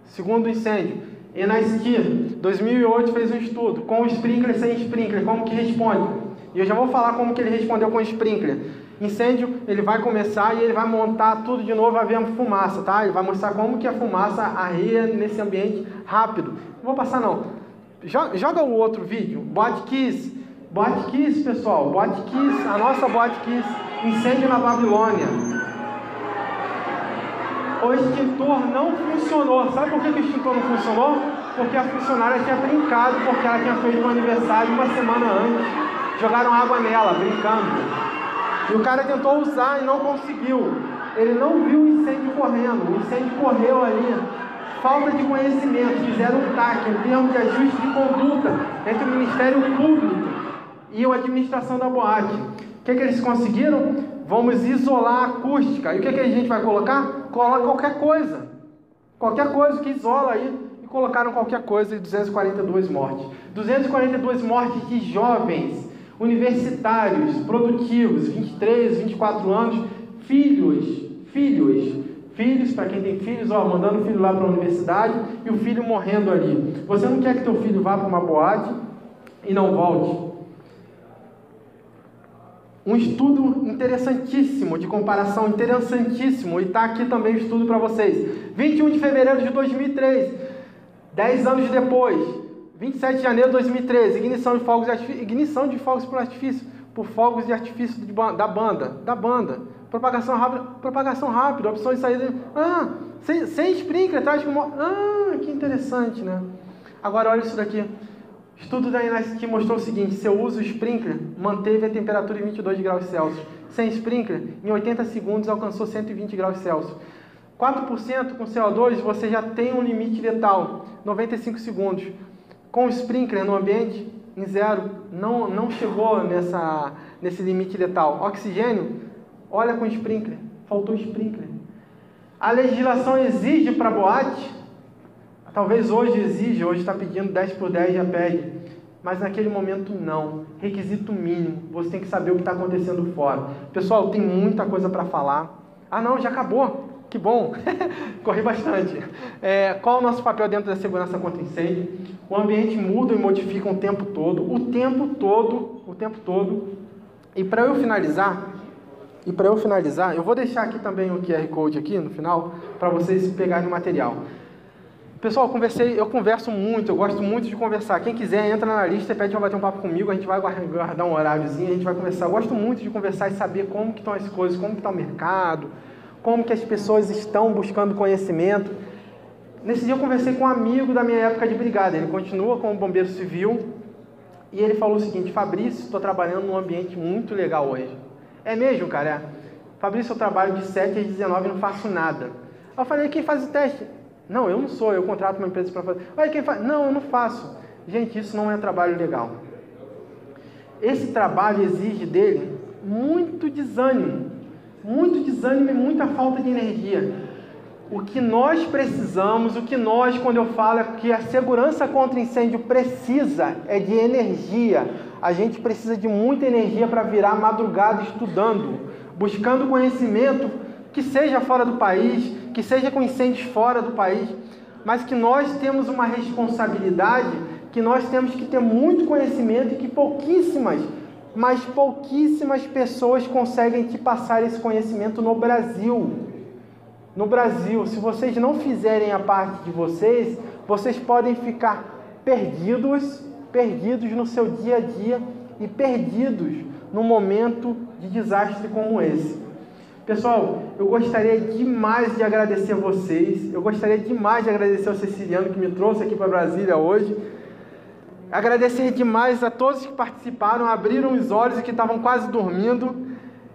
Segundo incêndio. Enasqui, 2008, fez um estudo, com sprinkler, sem sprinkler, como que responde? E eu já vou falar como que ele respondeu com sprinkler. Incêndio, ele vai começar e ele vai montar tudo de novo, vai ver a fumaça, tá? Ele vai mostrar como que a fumaça arreia nesse ambiente rápido. Não vou passar não. Joga o outro vídeo, Botkiss, pessoal, Botkiss, a nossa Botkiss, incêndio na Babilônia. O extintor não funcionou. Sabe por que o extintor não funcionou? Porque a funcionária tinha brincado, porque ela tinha feito um aniversário uma semana antes. Jogaram água nela, brincando. E o cara tentou usar e não conseguiu. Ele não viu o incêndio correndo. O incêndio correu ali. Falta de conhecimento. Fizeram um TAC, um termo de ajuste de conduta, entre o Ministério Público e a administração da boate. O que eles conseguiram? Vamos isolar a acústica. E o que a gente vai colocar? Coloca qualquer coisa. Qualquer coisa que isola aí. E colocaram qualquer coisa e 242 mortes. 242 mortes de jovens, universitários, produtivos, 23, 24 anos, filhos, para quem tem filhos, ó, mandando o filho lá para a universidade e o filho morrendo ali. Você não quer que teu filho vá para uma boate e não volte? Um estudo interessantíssimo, de comparação interessantíssimo, e está aqui também o estudo para vocês. 21 de fevereiro de 2003, 10 anos depois, 27 de janeiro de 2013, ignição de fogos por artifício, por fogos de artifício da banda. Propagação rápida, opções de saída. Sem sprinkler, atrás de que interessante, né? Agora olha isso daqui. Estudo da Enasqui mostrou o seguinte: seu uso sprinkler manteve a temperatura em 22 graus Celsius. Sem sprinkler, em 80 segundos alcançou 120 graus Celsius. 4% com CO2 você já tem um limite letal, 95 segundos. Com o sprinkler no ambiente, em zero, não chegou nesse limite letal. Oxigênio, olha com sprinkler, faltou sprinkler. A legislação exige para boate. Talvez hoje exige, hoje está pedindo 10 por 10, já pede. Mas naquele momento não. Requisito mínimo. Você tem que saber o que está acontecendo fora. Pessoal, tem muita coisa para falar. Não, já acabou. Que bom. Corri bastante. Qual é o nosso papel dentro da segurança contra incêndio? O ambiente muda e modifica o tempo todo. O tempo todo. E para eu finalizar, eu vou deixar aqui também o QR Code aqui no final, para vocês pegarem o material. Pessoal, eu converso muito, eu gosto muito de conversar. Quem quiser, entra na lista e pede para bater um papo comigo, a gente vai guardar um horáriozinho, a gente vai conversar. Eu gosto muito de conversar e saber como que estão as coisas, como que está o mercado, como que as pessoas estão buscando conhecimento. Nesse dia eu conversei com um amigo da minha época de brigada, ele continua como bombeiro civil, e ele falou o seguinte: Fabrício, estou trabalhando num ambiente muito legal hoje. É mesmo, cara? Fabrício, eu trabalho de 7 às 19 e não faço nada. Eu falei: quem faz o teste? Não, eu não sou, eu contrato uma empresa para fazer. Olha, quem faz? Não, eu não faço. Gente, isso não é trabalho legal. Esse trabalho exige dele muito desânimo e muita falta de energia. O que nós precisamos, quando eu falo que a segurança contra incêndio precisa, é de energia. A gente precisa de muita energia para virar madrugada estudando, buscando conhecimento, que seja fora do país, que seja com incêndios fora do país, mas que nós temos uma responsabilidade, que nós temos que ter muito conhecimento e que pouquíssimas pessoas conseguem te passar esse conhecimento no Brasil. No Brasil, se vocês não fizerem a parte de vocês, vocês podem ficar perdidos no seu dia a dia e perdidos num momento de desastre como esse. Pessoal, eu gostaria demais de agradecer vocês, eu gostaria demais de agradecer ao Ceciliano que me trouxe aqui para Brasília hoje, agradecer demais a todos que participaram, abriram os olhos e que estavam quase dormindo,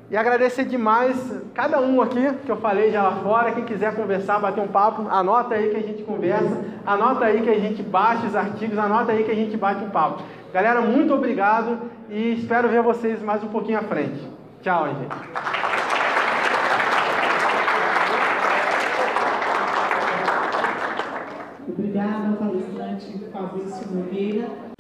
e agradecer demais cada um aqui, que eu falei já lá fora. Quem quiser conversar, bater um papo, anota aí que a gente conversa, anota aí que a gente baixa os artigos, anota aí que a gente bate um papo. Galera, muito obrigado e espero ver vocês mais um pouquinho à frente. Tchau, gente. Obrigada, palestrante Fabrício Nogueira.